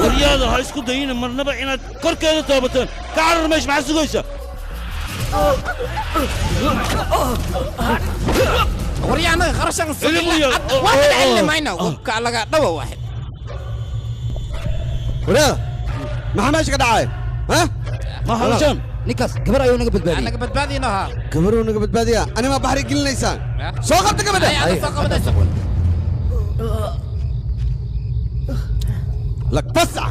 waryaada ha isku dayina marnaba inaad korkeeda toobataan ka carar meesh maxaa sugaysa waryaanaga qarashan waa mayna ka laga dhawo waaxid walaal maxaa meesha ka dhacay ma halshan ninkaas gabar ayuu naga badbaadiyay naga badbaadinaha gabaruu naga badbaadiyaa anima baxri gelinaysaan soo qabta gabadha lak fasca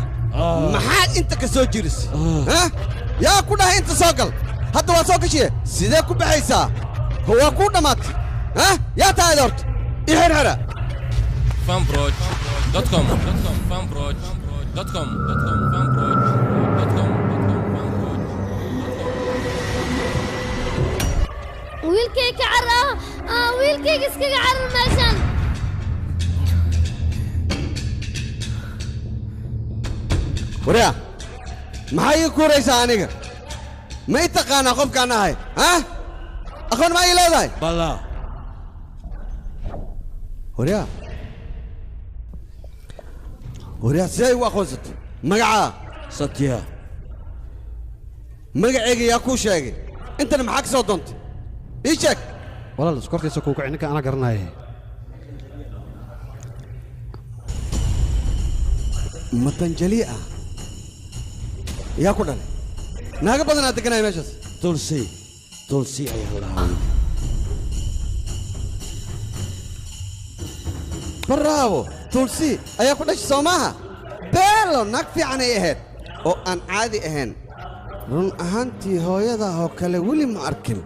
maxaad inta ka soo jiris yaa ku dhahay inta soo gal hadda waa soo gashiye sidee ku baxaysaa waa kuu dhammaatay yaa tahay horta i xirxira fanbroch.com fanbroch.com fanbroch.com wiilkay ka carra wiilkayga iskaga carrar meeshan وريا ما هي كوري سانيك ما يتقانا قف كان هاي ها أخون ما يلا ذاي بالله وريا سي واخوزت مقعا ستيا مقعيقي يا كوشيقي انت اللي معاك صوتنت ايشك والله سكرتي سكوك عينك انا قرناي متنجليئة يا كودن ناقة بدنا دقنا ماشس تولسي أي الله برافو تولسي أيا كودن سوماها بيلو نكفي عن إيهد أو أن عادي إهن رون أهانتي هويدا هو كله ولي ما أركن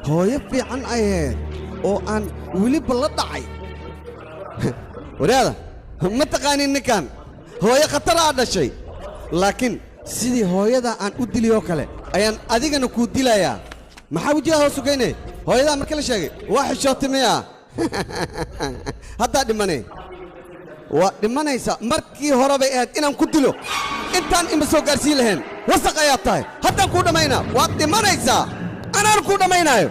هوي في عن إيهد أو أن ولي بلدعي ورياضة ما تقاني النكان هوي خطر هذا الشيء لكن سيدي هويدا أن أدليو كله أيان أديك أنو كوديلايا ما حاوجي هو سكينه هويدا مركل شيء واحد شوت ميا هذا دماني ودماني سا مركي هرب إهد إنهم كودلو إنتان إمسو قرسي لهن وسق آياتها هذا كودا ماينا ودماني سا أنا كودا ماينا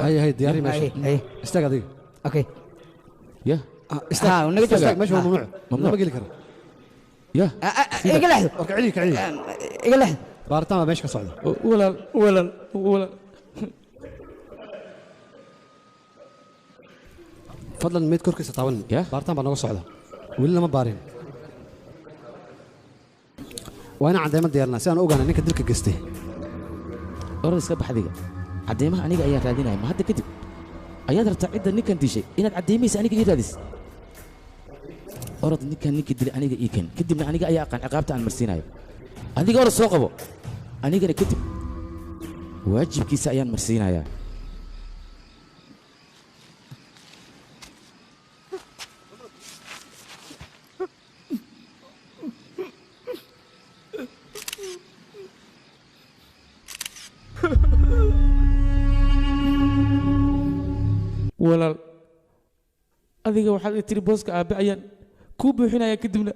هاي دياري ماشي اي استاق هذيك اوكي يا استاق ونقدر استاق ماشي هو ممنوع ممنوع ما قال لك يا ايق لحد اوكي عليك ايق لحد بارتان ما ماشي كصعد ولا فضلا ميت كركي ستاون بارتان بنوغ صعده ولا ما بارين وانا عن دائما ديارنا سي انا اوغانا نينك دلك قستي orad iska baxdiga cadeymaha aniga ayaa raadinaya ma hadda kadib ayaad rabtaa cidda ninkan dishay inaad cadeymaysa aniga ii raadis orad ninkan ninkii dilay aniga ii ken kadibna aniga ayaa aqaan ciqaabta aan marsiinayo adiga orad soo qabo anigana kadib waajibkiisa ayaan marsiinayaa walaal adiga waxaad i tiri booska aabe ayaan kuu buuxinaya kadibna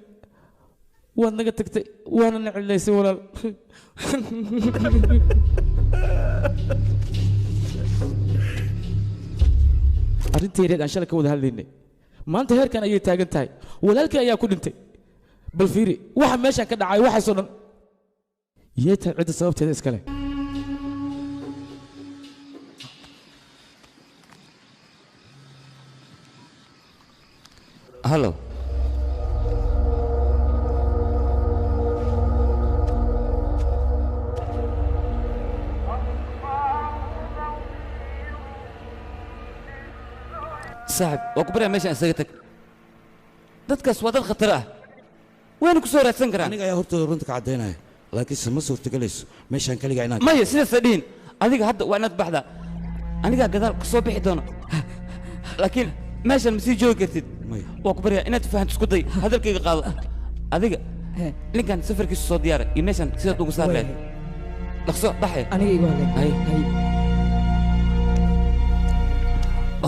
waad naga tagtay waana na cilaysay walaal arrinteereed aan shalay ka wada hadlaynay maanta heerkan ayay taagan tahay walaalkii ayaa ku dhintay bal fiiri waxa meeshaan ka dhacay waxaasoo dhan yee tahay cidda sababteeda iskale هلو صاحب وكبر ماشي اسيتك dadkaas waa dad khatar ah wayna ku soo raadsan karaan aniga ayaa hortooda runta ka caddaynaya laakiinse ma suurtagelayso meeshaan kaliga inaad maya sidaasa dhihin adiga hadda waa inaad baxdaa anigaa gadaal ka soo bixi doona laakiin meeshan ma sii joogi kartid waa ku baryaa inaad fahanto isku day hadalkayga qaado adiga ninkan safarkiisu soo diyaara iyo meeshan sidaad ugu saar lahayd dhaqso baxay aniga igu hadlay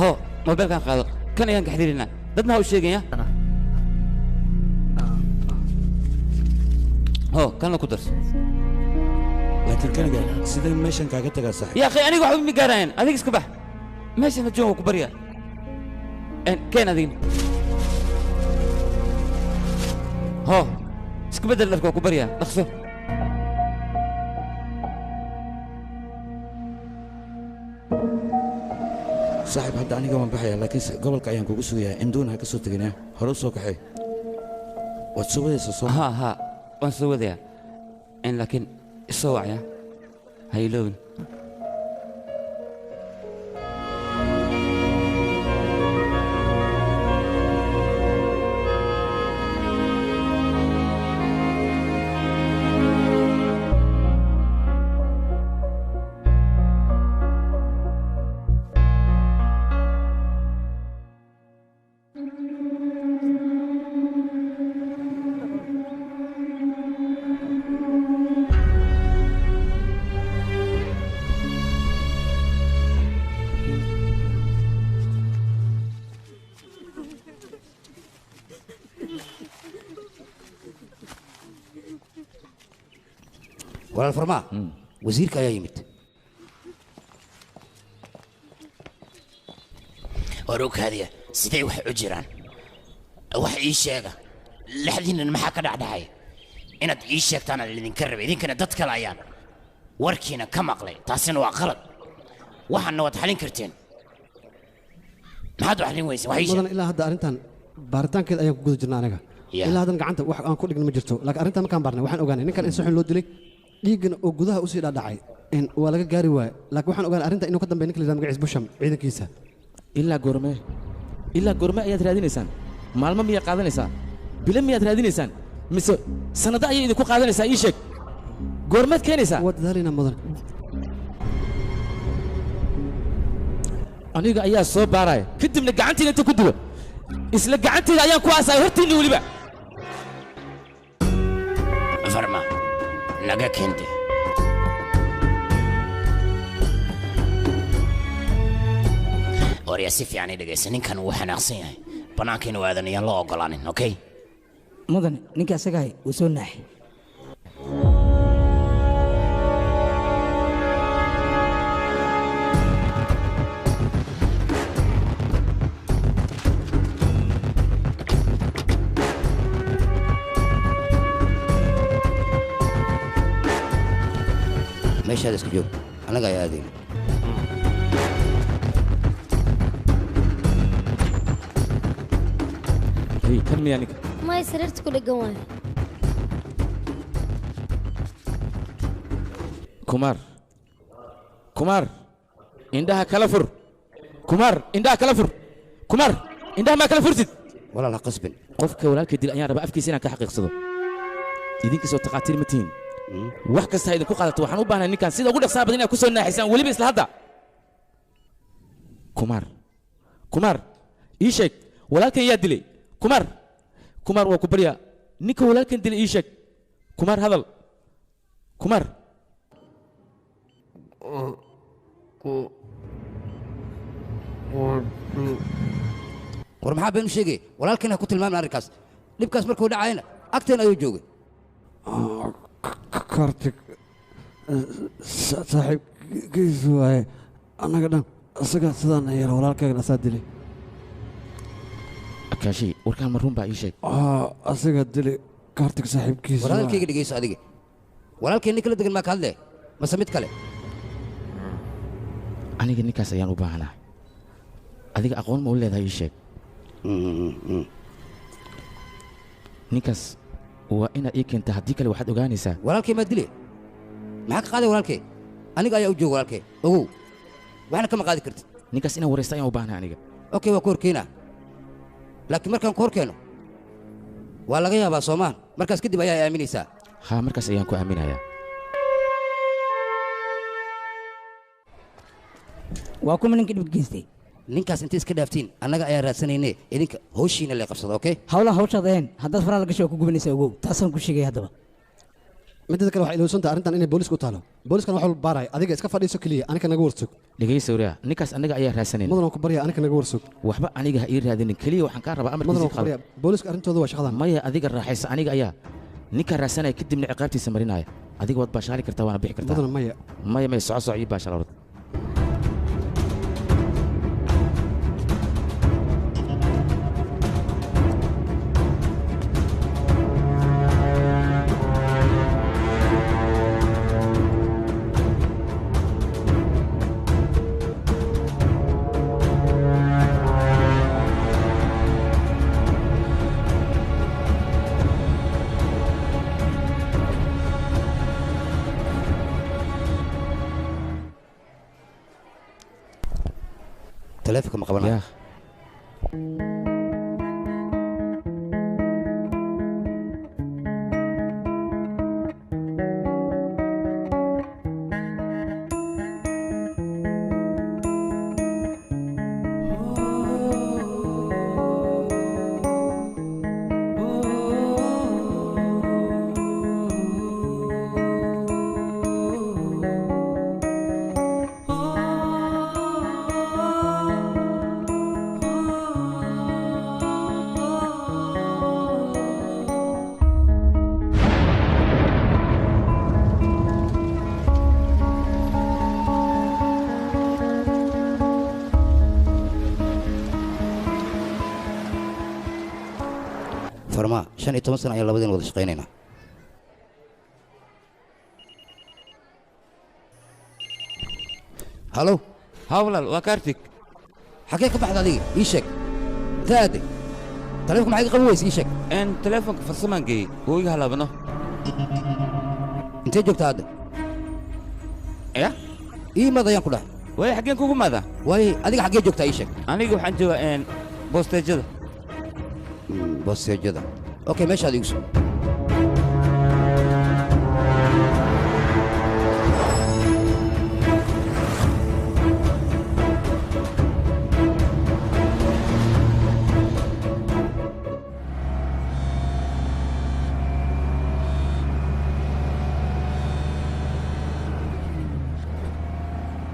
ho mobilkan qaado kan ayaan ka xiriirinaa dadna ha u sheegaya ho kanna ku darso laakiin kaniga sidee meeshan kaaga tagaa saaxiib yaa akhi aniga waxba ma gaarayaan adiga iska bax meeshan ha jooga waa ku baryaa كين هذين هو اسكو بدل لك كوبريا نخسر saaxiib hadda aniga waan baxayaa laakiinse gobolka ayaan kugu sugayaa induun ha ka soo teginaa hore u soo kaxay waad soo wadaysaa soo ها waan soo wadayaa laakiin isoo wacya ha iloobin walaal farmaa wasiirka ayaa yimid warooghaadiya siday wax u jiraan wax ii sheega lixdiinnan maxaa ka dhacdhacay inaad ii sheegtaan aan idinka rabay idinkana dad kale ayaan warkiina ka maqlay taasina waa qalad waxaanna waad xalin karteen maxaad u xalin weyseen wax ii sheeg mudan ilaa hadda arrintan baaritaankeeda ayaan ku guda jirnaa aniga ilaa haddan gacanta wax aan ku dhigna ma jirto laakiin arrintan markaan baarnay waxaan ogaanay ninkan in si xun loo dilay dhiiggana oo gudaha usii dhaadhacay waa laga gaari waaye laakiin waxaan ogaanay arrinta inuu ka dambeeya ninka la yidhahdo magaciis busham ciidankiisa ilaa goorme ayaad raadinaysaan maalmo miyaad qaadanaysaa bilo miyaad raadinaysaan mise sannado ayay idinku qaadanaysaa ii sheeg goormeed keenaysaa waa dadaalaynaa mudan aniga ayaa soo baaraya kadibna gacantiina inta ku dilo isla gacanteeda ayaan ku aasaya hortiinna weliba farma naga keente waryaa si fiican ii dhegaysa ninkan wuu xanaaqsan yahay bannaankiina waadan iyaan loo oggolaanin okay mudan ninka asagahay wuu soo naaxay meeshaada iska joog annaga ayaa aadayna kan miyaa ninka may sariirta ku dheggan waayo kumaar indhaha kala fur kumaar indhaha kala fur kumaar indhaha maa kala furtid walaal ha qasbin qofka walaalka dil ayaan rabaa afkiisa inaan ka xaqiiqsado idinkiisoo takhaatiir ma tihiin wax kasta ha idinku qaadato waxaan u baahnay ninkan sida ugu dhaqsaha badan inaad ku soo naaxaysaan weliba isla hadda kumaar ii sheeg walaalkan yaa dilay kumaar waa ku baryaa ninka walaalkan dilay ii sheeg kumaar hadal kumaar war maxaa been u sheegay walaalkan ha ku tilmaamin arrinkaas dhibkaas markuu dhacayna agteen ayuu joogay kartig saaxiibkiisu waaye annaga dhan isaga sidaan yeela walaalkaygan asaa dilay kaashi warkaan ma run baa ii sheeg asiga dilay kartig saaxiibkiisu war hadalkayga dhegayso adiga walaalkay nin kala degan maa ka hadlee mase mid kale aniga ninkaas ayaan u baahanaa adiga aqoon ma u leedahay ii sheeg ninkaas waa inaad ii keenta haddii kale waxaad ogaanaysaa walaalkay maa dile maxaa ka qaaday walaalkay aniga ayaa u jooga walaalkay ogow waxna kama qaadi kartid ninkaas inaan waraysta ayaan u baahnaa aniga okay waa ku horkeenaa laakiin markaan ku hor keeno waa laga yaabaa soomaan markaas kadib ayaa aaminaysaa haa markaas ayaan ku aaminayaa waa kuma ninka dhibka geystay ninkaas intay iska dhaaftiin annaga ayaa raadsanayne idinka hawshiina lee qabsada okay hawlaha hawshaad ahayn haddaad faraha la gasho waa ku gubanaysaa ogow taasaan ku sheegay haddaba midda kale waxay ilowsantahay arrintan inay booliisku u taalo booliiskana wax walba baaraya adiga iska fadhiiso keliya aniga naga warsug dhegaysa wariya ninkaas annaga ayaa raadsanayna mudan ku barya aniga naga warsug waxba aniga ha ii raadinin keliya waxaan kaa rabaa amarkiisa barya booliiska arrintooda waa shaqadan maya adiga raaxaysa aniga ayaa ninka raadsanaya kadibna ciqaabtiisa marinaya adiga waad baashaali kartaa waana bixi kartaa mudan maya soco ii baashaal orod taleefanka ma qabanaya farma 15 sano ayaan labadeen wada shaqaynaynaa halo hawlal waa kaartig xagee ka baxda adiga ii sheeg taade taleefanka maxay qaban weyse ii sheeg taleefanka farsamaan geeyey wuu iga halaabano intee joogtaa hadda ya ii mad ayaan ku dhahay waay xaggeen kugu maada waay adiga xaggee joogtaa ii sheeg aniga waxaan joogaa boosteejada boosteejada okay meeshaad igu soo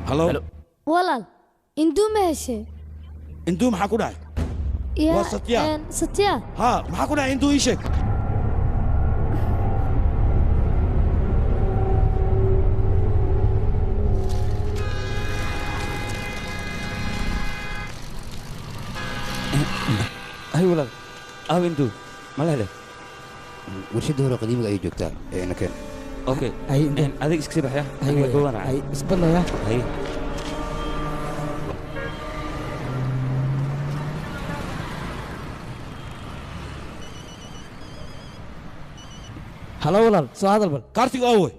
halo walaal induu ma heshe induu maxaa ku dhacay waa satya satya haa maxaa ku dhacay induu ii sheeg hay walaal aw induu ma lehle warshadda hore qadiimiga ayay joogtaa nakeen okay adig iska sii baxya hay isbadlaya hay halo walaal soo hadal bal kaartig oowe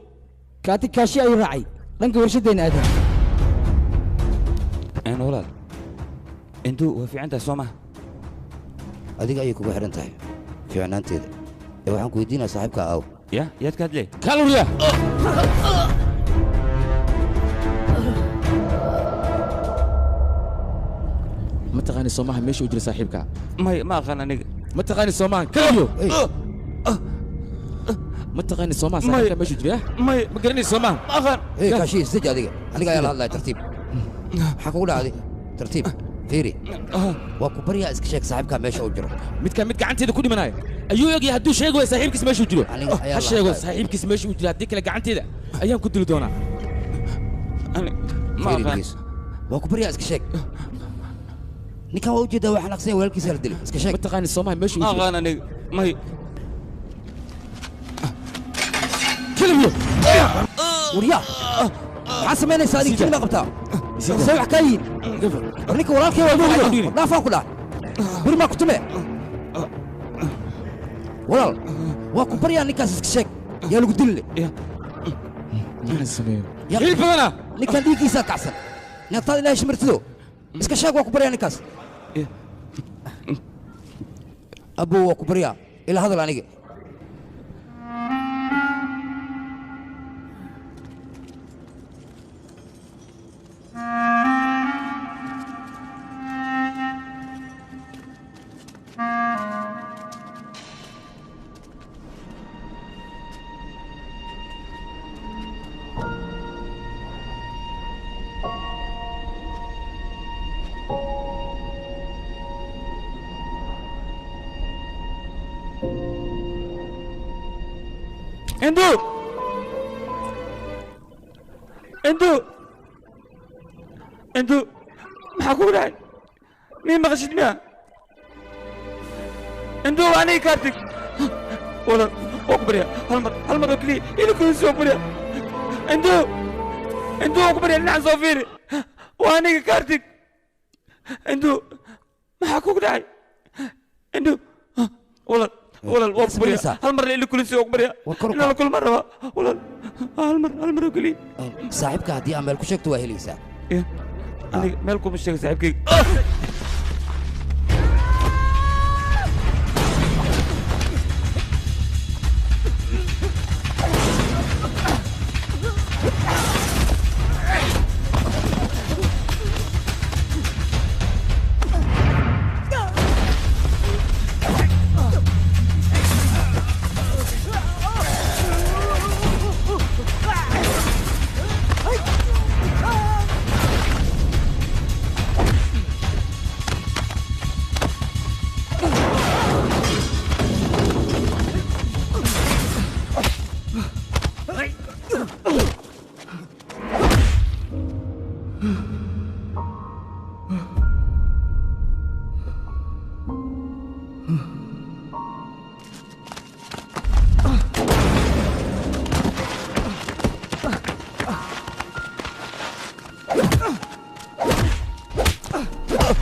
kaartig kaashi ayuu raacay dhanka warshaddeena aadan walaal induu waa fiican tahay soo maha adiga ayay kugu xidhan tahay fiicnaanteeda ee waxaan ku weydiinaa saaxiibka aaw ya yaad ka hadlee kaluriya ma taqaani soomaha meesha u jira saaxiibka may ma aqaan aniga ma taqaani soomaha kaliyo ma taqaani soomaha saaxiibka meesha u jira may ma garanay soomaha ma aqaan kaashi isdeji adiga aniga ayaa la hadlaya tartiib maxaa kugu dhacday tartiib fiiri waa ku baryaa iska sheeg saaxiibkaa meesha uu jiro midka mid gacanteeda ku dhimanayo ayuu ogyahay hadduu sheegi waayo saaxiibkiis meesha uu jiro ha sheego saaxiibkiis meesha uu jiro haddii kale gacanteeda ayaan ku dili doonaa waa ku baryaa iska sheeg ninkan waa ujeedaa waa xanaaqsanya walaalkiisa la dilay iska sheeg ma taqaani soomaha meesha uu jiro aqaan aniga may keliyo waryaa maxaa samaynaysaa adiga jilmaa qabtaa see wax kaa yihin ninka walaalkay waa moogdo dhaafaan ku dhac beri maa ku tume walaal waa ku baryaa ninkaas iska sheeg yaa lagu dilile hilib badana ninkan dhiiggiisaa kacsan neeftaad ilaahay shimirtido iska sheeg waa ku baryaa ninkaas abbo waa ku baryaa ila hadal aniga Endu! Endu! Endu! maxaa kugu dhacay mii maqashid miya Endu waa aniga kaartig walaal waa ku baryaa hal mar oo keliya ilinkoodii soo baryaa Endu waa ku baryaa dhinacan soo fiiri waa aniga kaartig Endu maxaa kugu dhacay Endu walaal waa ku baryaa hal mar ilinkoodii soo baryaa inaan la kulma rabaa walaal hal mar oo keliya saaxiibka haddii aan meel ku sheegto waa helaysaa aniga meel kuma sheego saaxiibkayga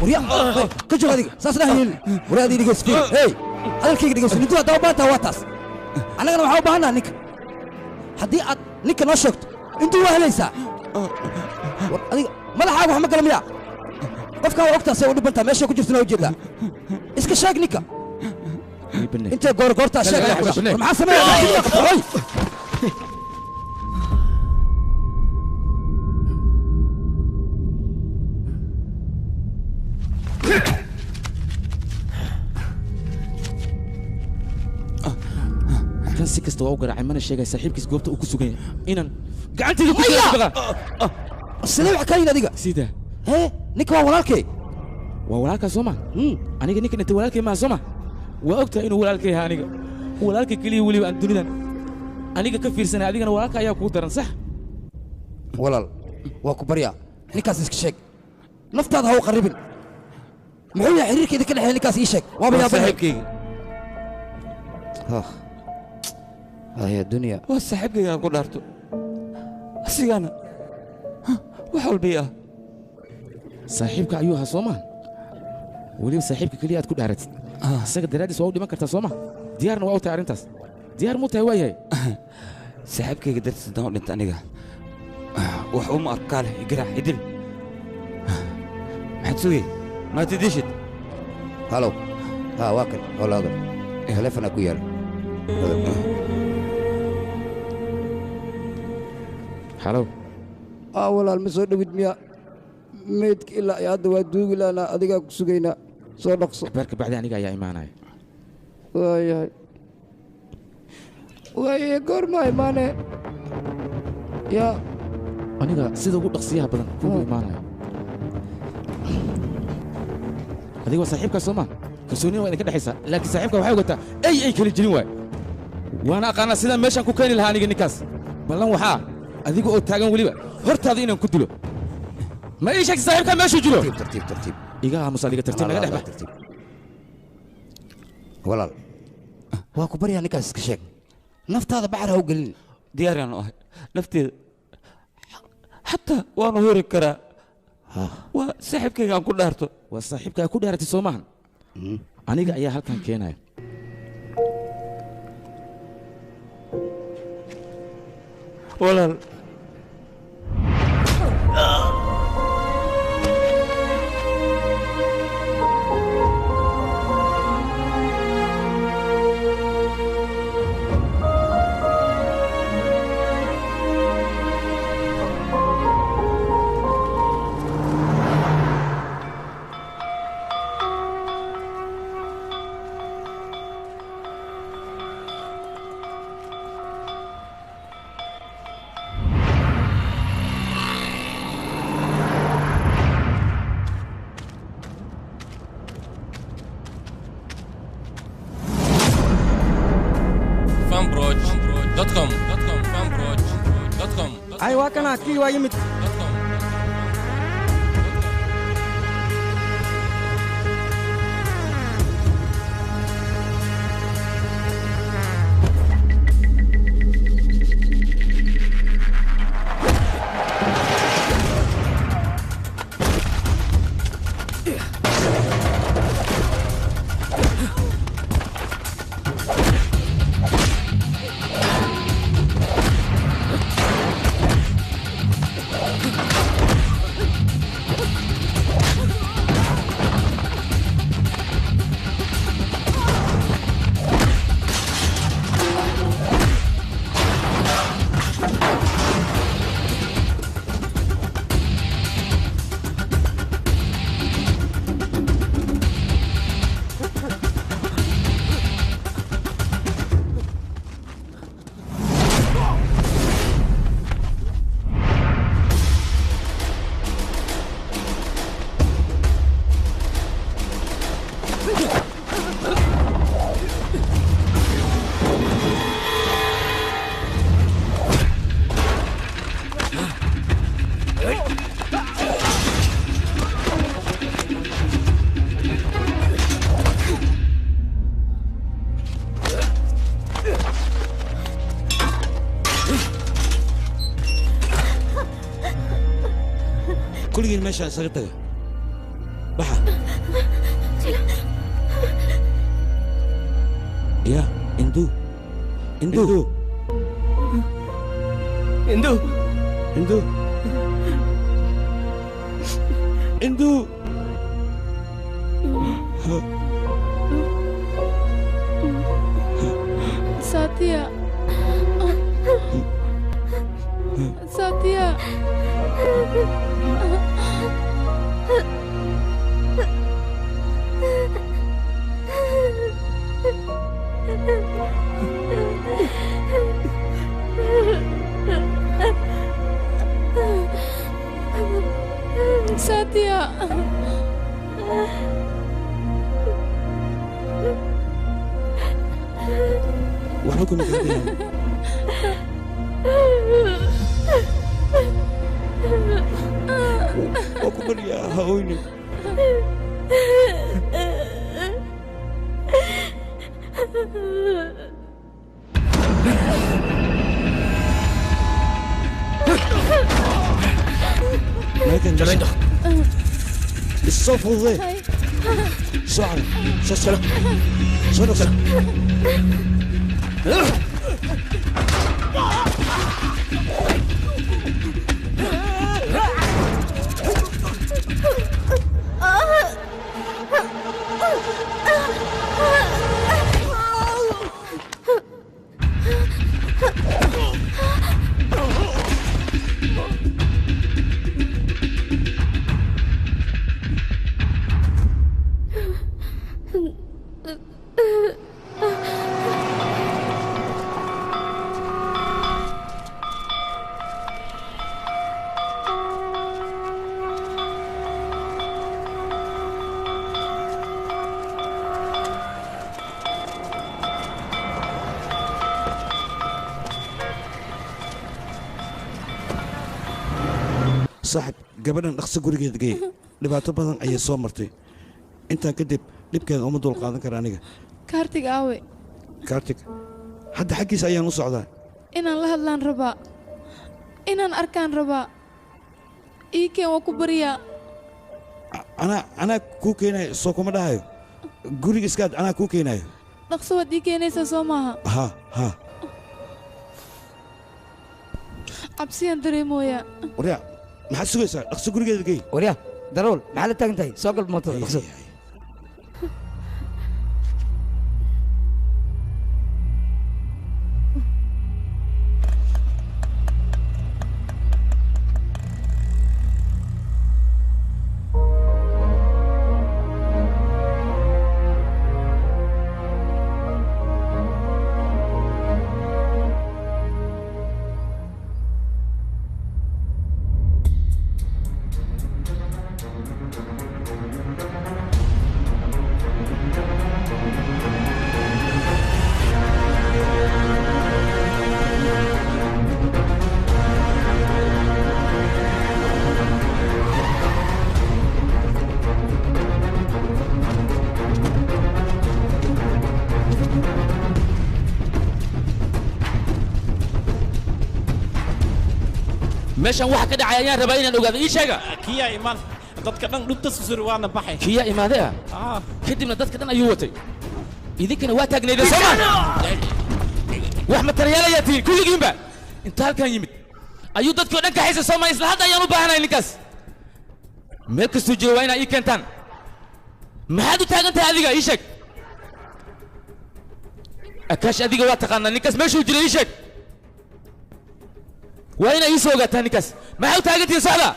وريا كجو هذيك ساسنا هيل وريا هذيك سفير هي هذا الكيك دقيس انتوا داو بانتا واتاس انا waxaa u baahanaa ninka hadii aad ninka noo sheegto intuu waa helaysaa adiga madaxaaga wax ma kala miyaa qofka waa ogtaa say u dhibantaa meesha ku jirtana u jeedaa iska sheeg ninka intee goorgoortaa sheeg maxaa sameeyaa kan si kasta waa u garaacay mana sheegay saaxiibkiis goobta uu ku sugan yahay inaan gacanteeda ku jiro sidee wax ka adiga sida hee ninka waa walaalkay waa walaalkaa soo ma aniga ninkan inta walaalkay maa soo ma waa ogtahay inuu walaalkay yahay aniga walaalkay keliya weliba aan dunidan aniga ka fiirsanay adigana walaalka ayaa kugu daran sax walaal waa ku baryaa ninkaas iska sheeg naftaada ha u qarribin muxuu yahay xiriirkeeda ka dhexeeya ninkaas ii sheeg waaba yaa saaxiibkayga هي الدنيا وصاحبك يا قدرته أسيانا وحول بيئة صاحبك أيها صوما ولي صاحبك كلية تكون عرفت سجد درادي سوودي ما كرت صوما ديارنا وأو تعرنتاس ديار مو تهوي هي صاحبك قدرت تدور أنت أنيقا وحوم أبكاله يقرأ يدل ما تسوي ما تديشت هلو واكل ولا هذا تلفنا كويال هلو walaal ma soo dhawid miya meydka ilaa iyo hadda waa duugi laanaa adigaa ku sugaynaa soo dhaqso beerka bacdi aniga ayaa imaanaya waayahay waaye goormaa imaane yaa aniga sida ugu dhaqsiyaha badan kugu imaanaya adiga waa saaxiibkaa soo ma kalsoonina waa idinka dhexaysaa laakiin saaxiibka waxay ogataa ay kala jirin waay waana aqaanaa sidaan meeshaan ku keeni lahaa aniga ninkaas ballan waxaa adiga oo taagan weliba hortaada inaan ku dilo ma ii sheegta saaxiibkaa meeshuu jiro tartiib iga aamus adiga tartiib naga dhex bax walaal waa ku baryaa ninkaas iska sheeg naftaada baxar ha u gelin diyaaraan ahay nafteeda xataa waanu hori karaa waa saaxiibkayga aan ku dhaarto waa saaxiibkaa ku dhaaratay soo maahan aniga ayaa halkan keenaya walaal أي واكنا كي وايمت كل ماشي سقطها بحا يا اندو اندو اندو اندو اندو ساتيا ساتيا ساتيا وحكم كده وكبر يا هوني لكن جريدة الصف ذي شعر شسرة شنو صاحب gabadhan dhaqso gurigeeda geey dhibaato badan ayay soo martay intaa kadib dhibkeeda uma dul qaadan kara aniga kaartig aawe kaartig hadda xaggiisa ayaan u socdaa inaan la hadlaan rabaa inaan arkaan rabaa ii keen waa ku baryaa anaa kuu keenayo soo kuma dhahayo guriga iskaad anaa kuu keenayo dhaqso waad ii keenaysaa soo maaha ha cabsiyaan dareemooyaa waryaa maxaad sugaysaa dhaqso gurigeeda geey waryaa darool maxaa la taagan tahay soo gal mootada dhaqso meeshan waxa ka dhacay ayaan rabaa inaan ogaado ii sheega kiya imaan dadka dhan dhubta susur waana baxay kiya imaade ah kadibna dadka dhan ayuu watay idinkana waa taagnaydeen soo ma wax materiyaal ayaa tihiin kulligiinba inta halkan yimid ayuu dadkii oo dhan kaxaysa soo ma isla hadda ayaan u baahanahay ninkaas meel kastuu jiro waa inaa ii keentaan maxaad u taagan tahay adiga ii sheeg akaash adiga waa taqaanaa ninkaas meeshuu jiro ii sheeg waa inaa ii soo ogaataa ninkaas maxaa u taagantihiin socda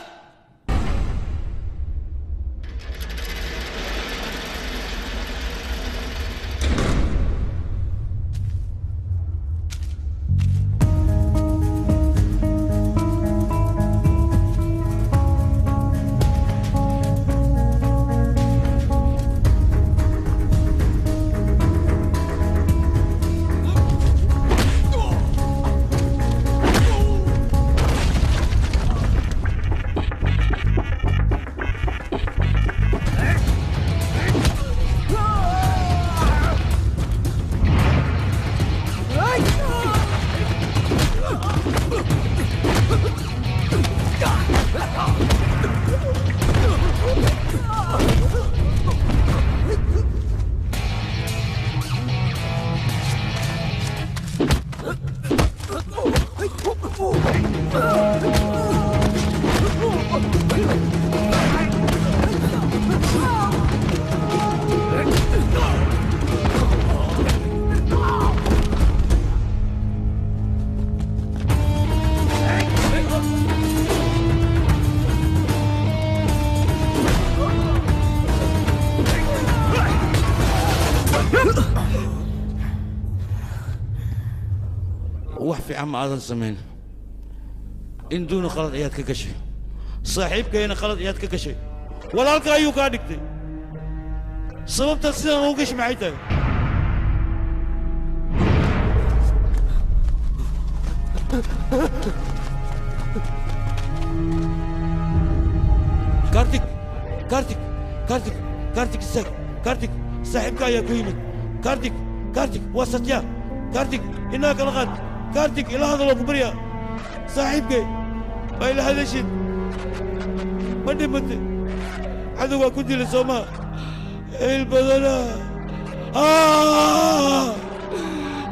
wax fiican ma aadan samayn in duuna qalad ayaad ka gashay saaxiibkayna qalad ayaad ka gashay walaalka ayuu kaa dhigtay sababta sidan ugu gashi maxay tahay kartik kartik kartik kartik istaag kartik saaxiibka ayaa ku yimid kartik kartik waa satya kartik inaa kala qaad kartik ila hadaloo ku barya saaxiibkay waa ila hadashid ma dhimate cadow waa ku dilay soo maa il badana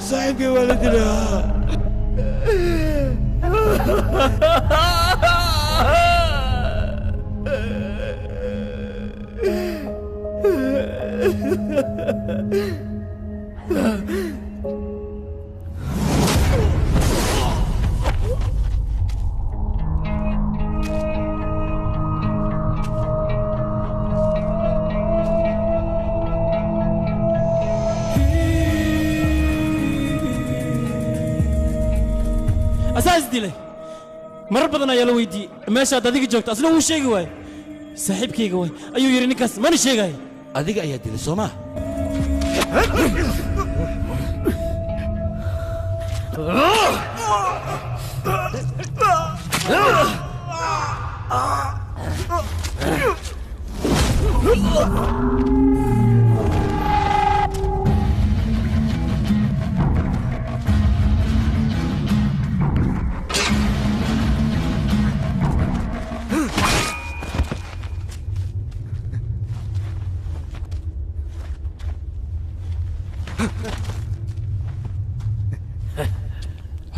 saaxiibkay waa la dilay أساس دي لي مرة بدنا يلا ويدي ماشي هذا ديك جوكت أصله هو شيء جواي صاحب كي جواي أيو يريني كاس ماني شيء جاي أديك أيها دي لسوما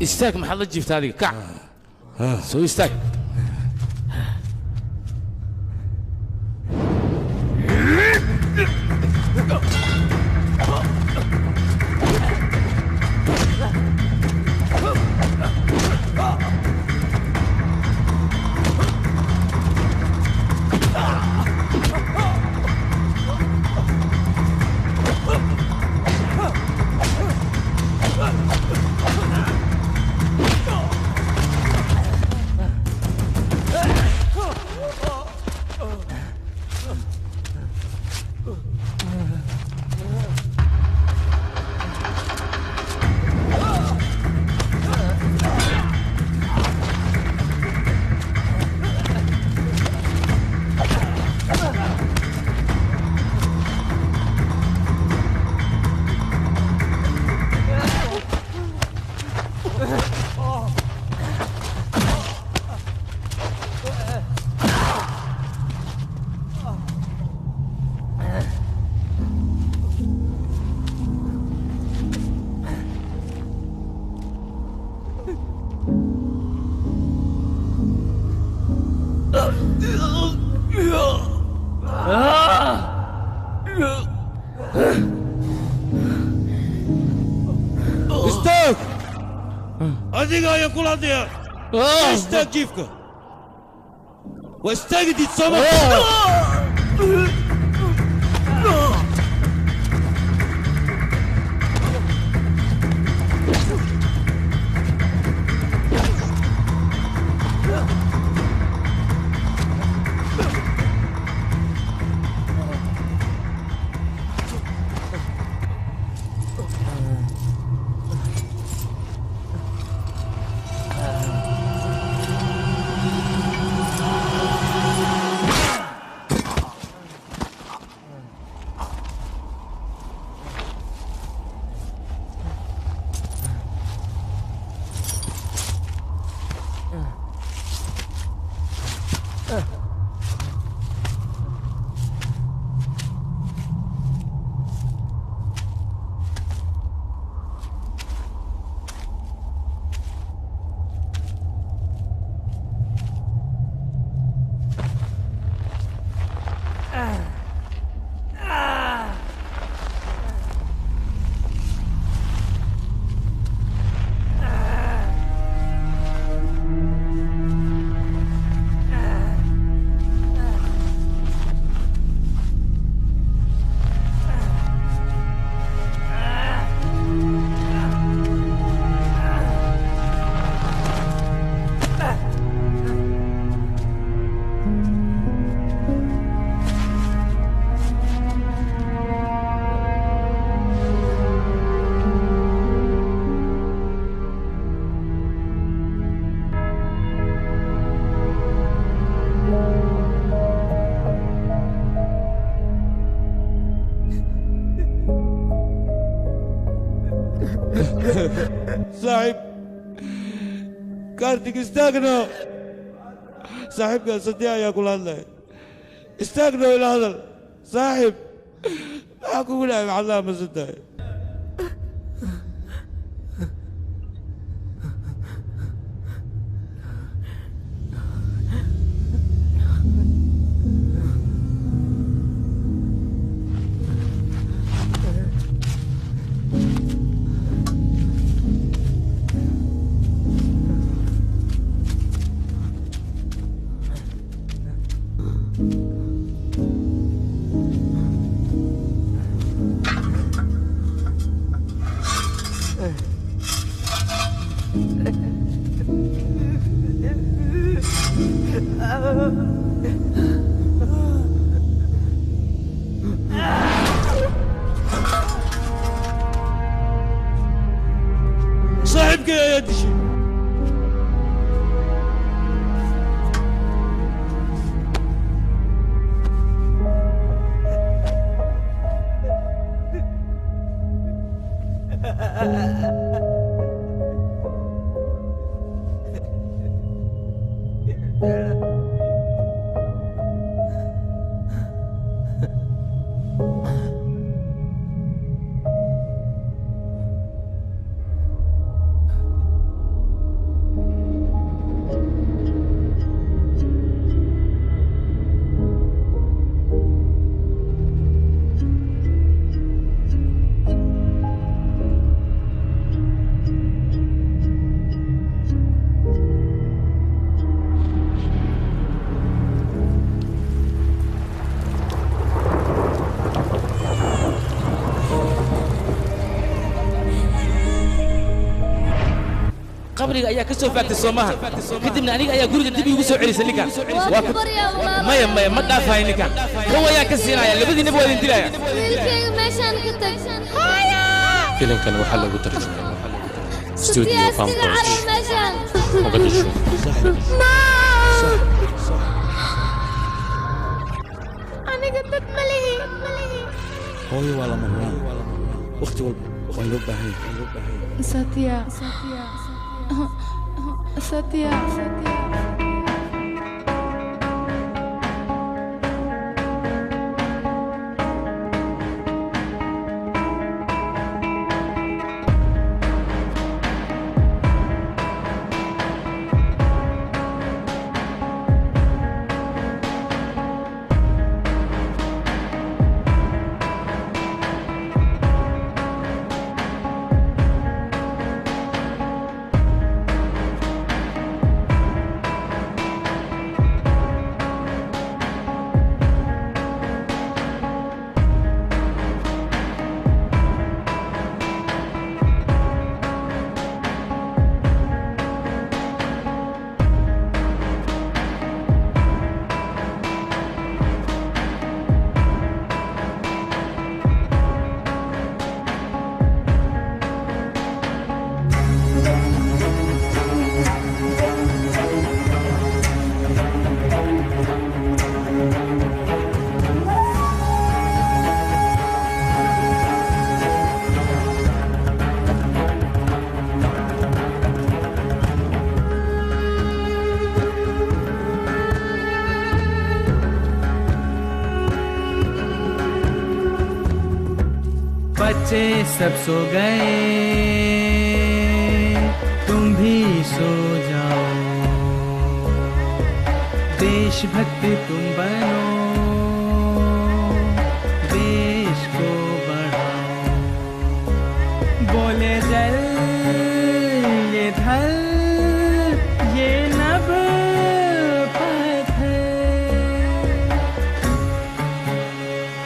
استاك محل جبت هذه كع سوي استاك استاك أديك يا كل هذه استاك جيفك واستاك دي تصمم صاحب كارتك استاغنوا صاحب قال صديق يا كل هذا استاغنوا الى هذا صاحب اقول لك الله ما صدق صاحبك يا دشي qabriga ayaa ka soo faagtay Soomaha kadibna aniga ayaa guriga dib iigu soo celisay ninkan maya ma dhaafahay ninkan kan wayaa ka siinaya labadiinaba waa idin dilaya wiilkayga meeshaan ka tag filimkan waxaa lagu tarjumay studio Pampers Mogadishu aniga dad ma lihi hooyo waa lama huraan waqti walba waa loo baahan yahay Satya बच्चे सब सो गए तुम भी सो जाओ देशभक्ति तुम बनो देश को बढ़ाओ बोले जल ये धल ये नभ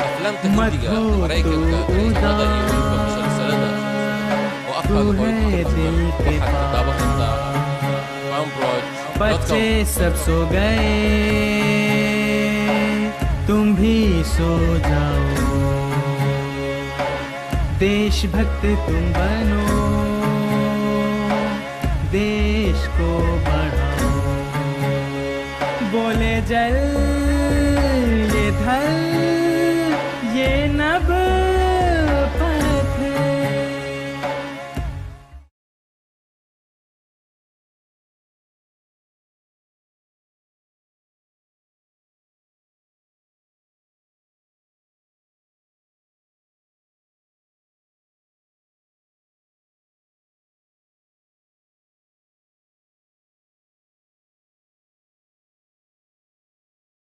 aflaamta hindiga maraykanka tarjumada iyo weliba musalsalada oo afkaaga hooyo ku tarjuma waxaad ka daawan kartaa बच्चे सब सो गए तुम भी सो जाओ देशभक्त तुम बनो देश को बढ़ाओ बोले जल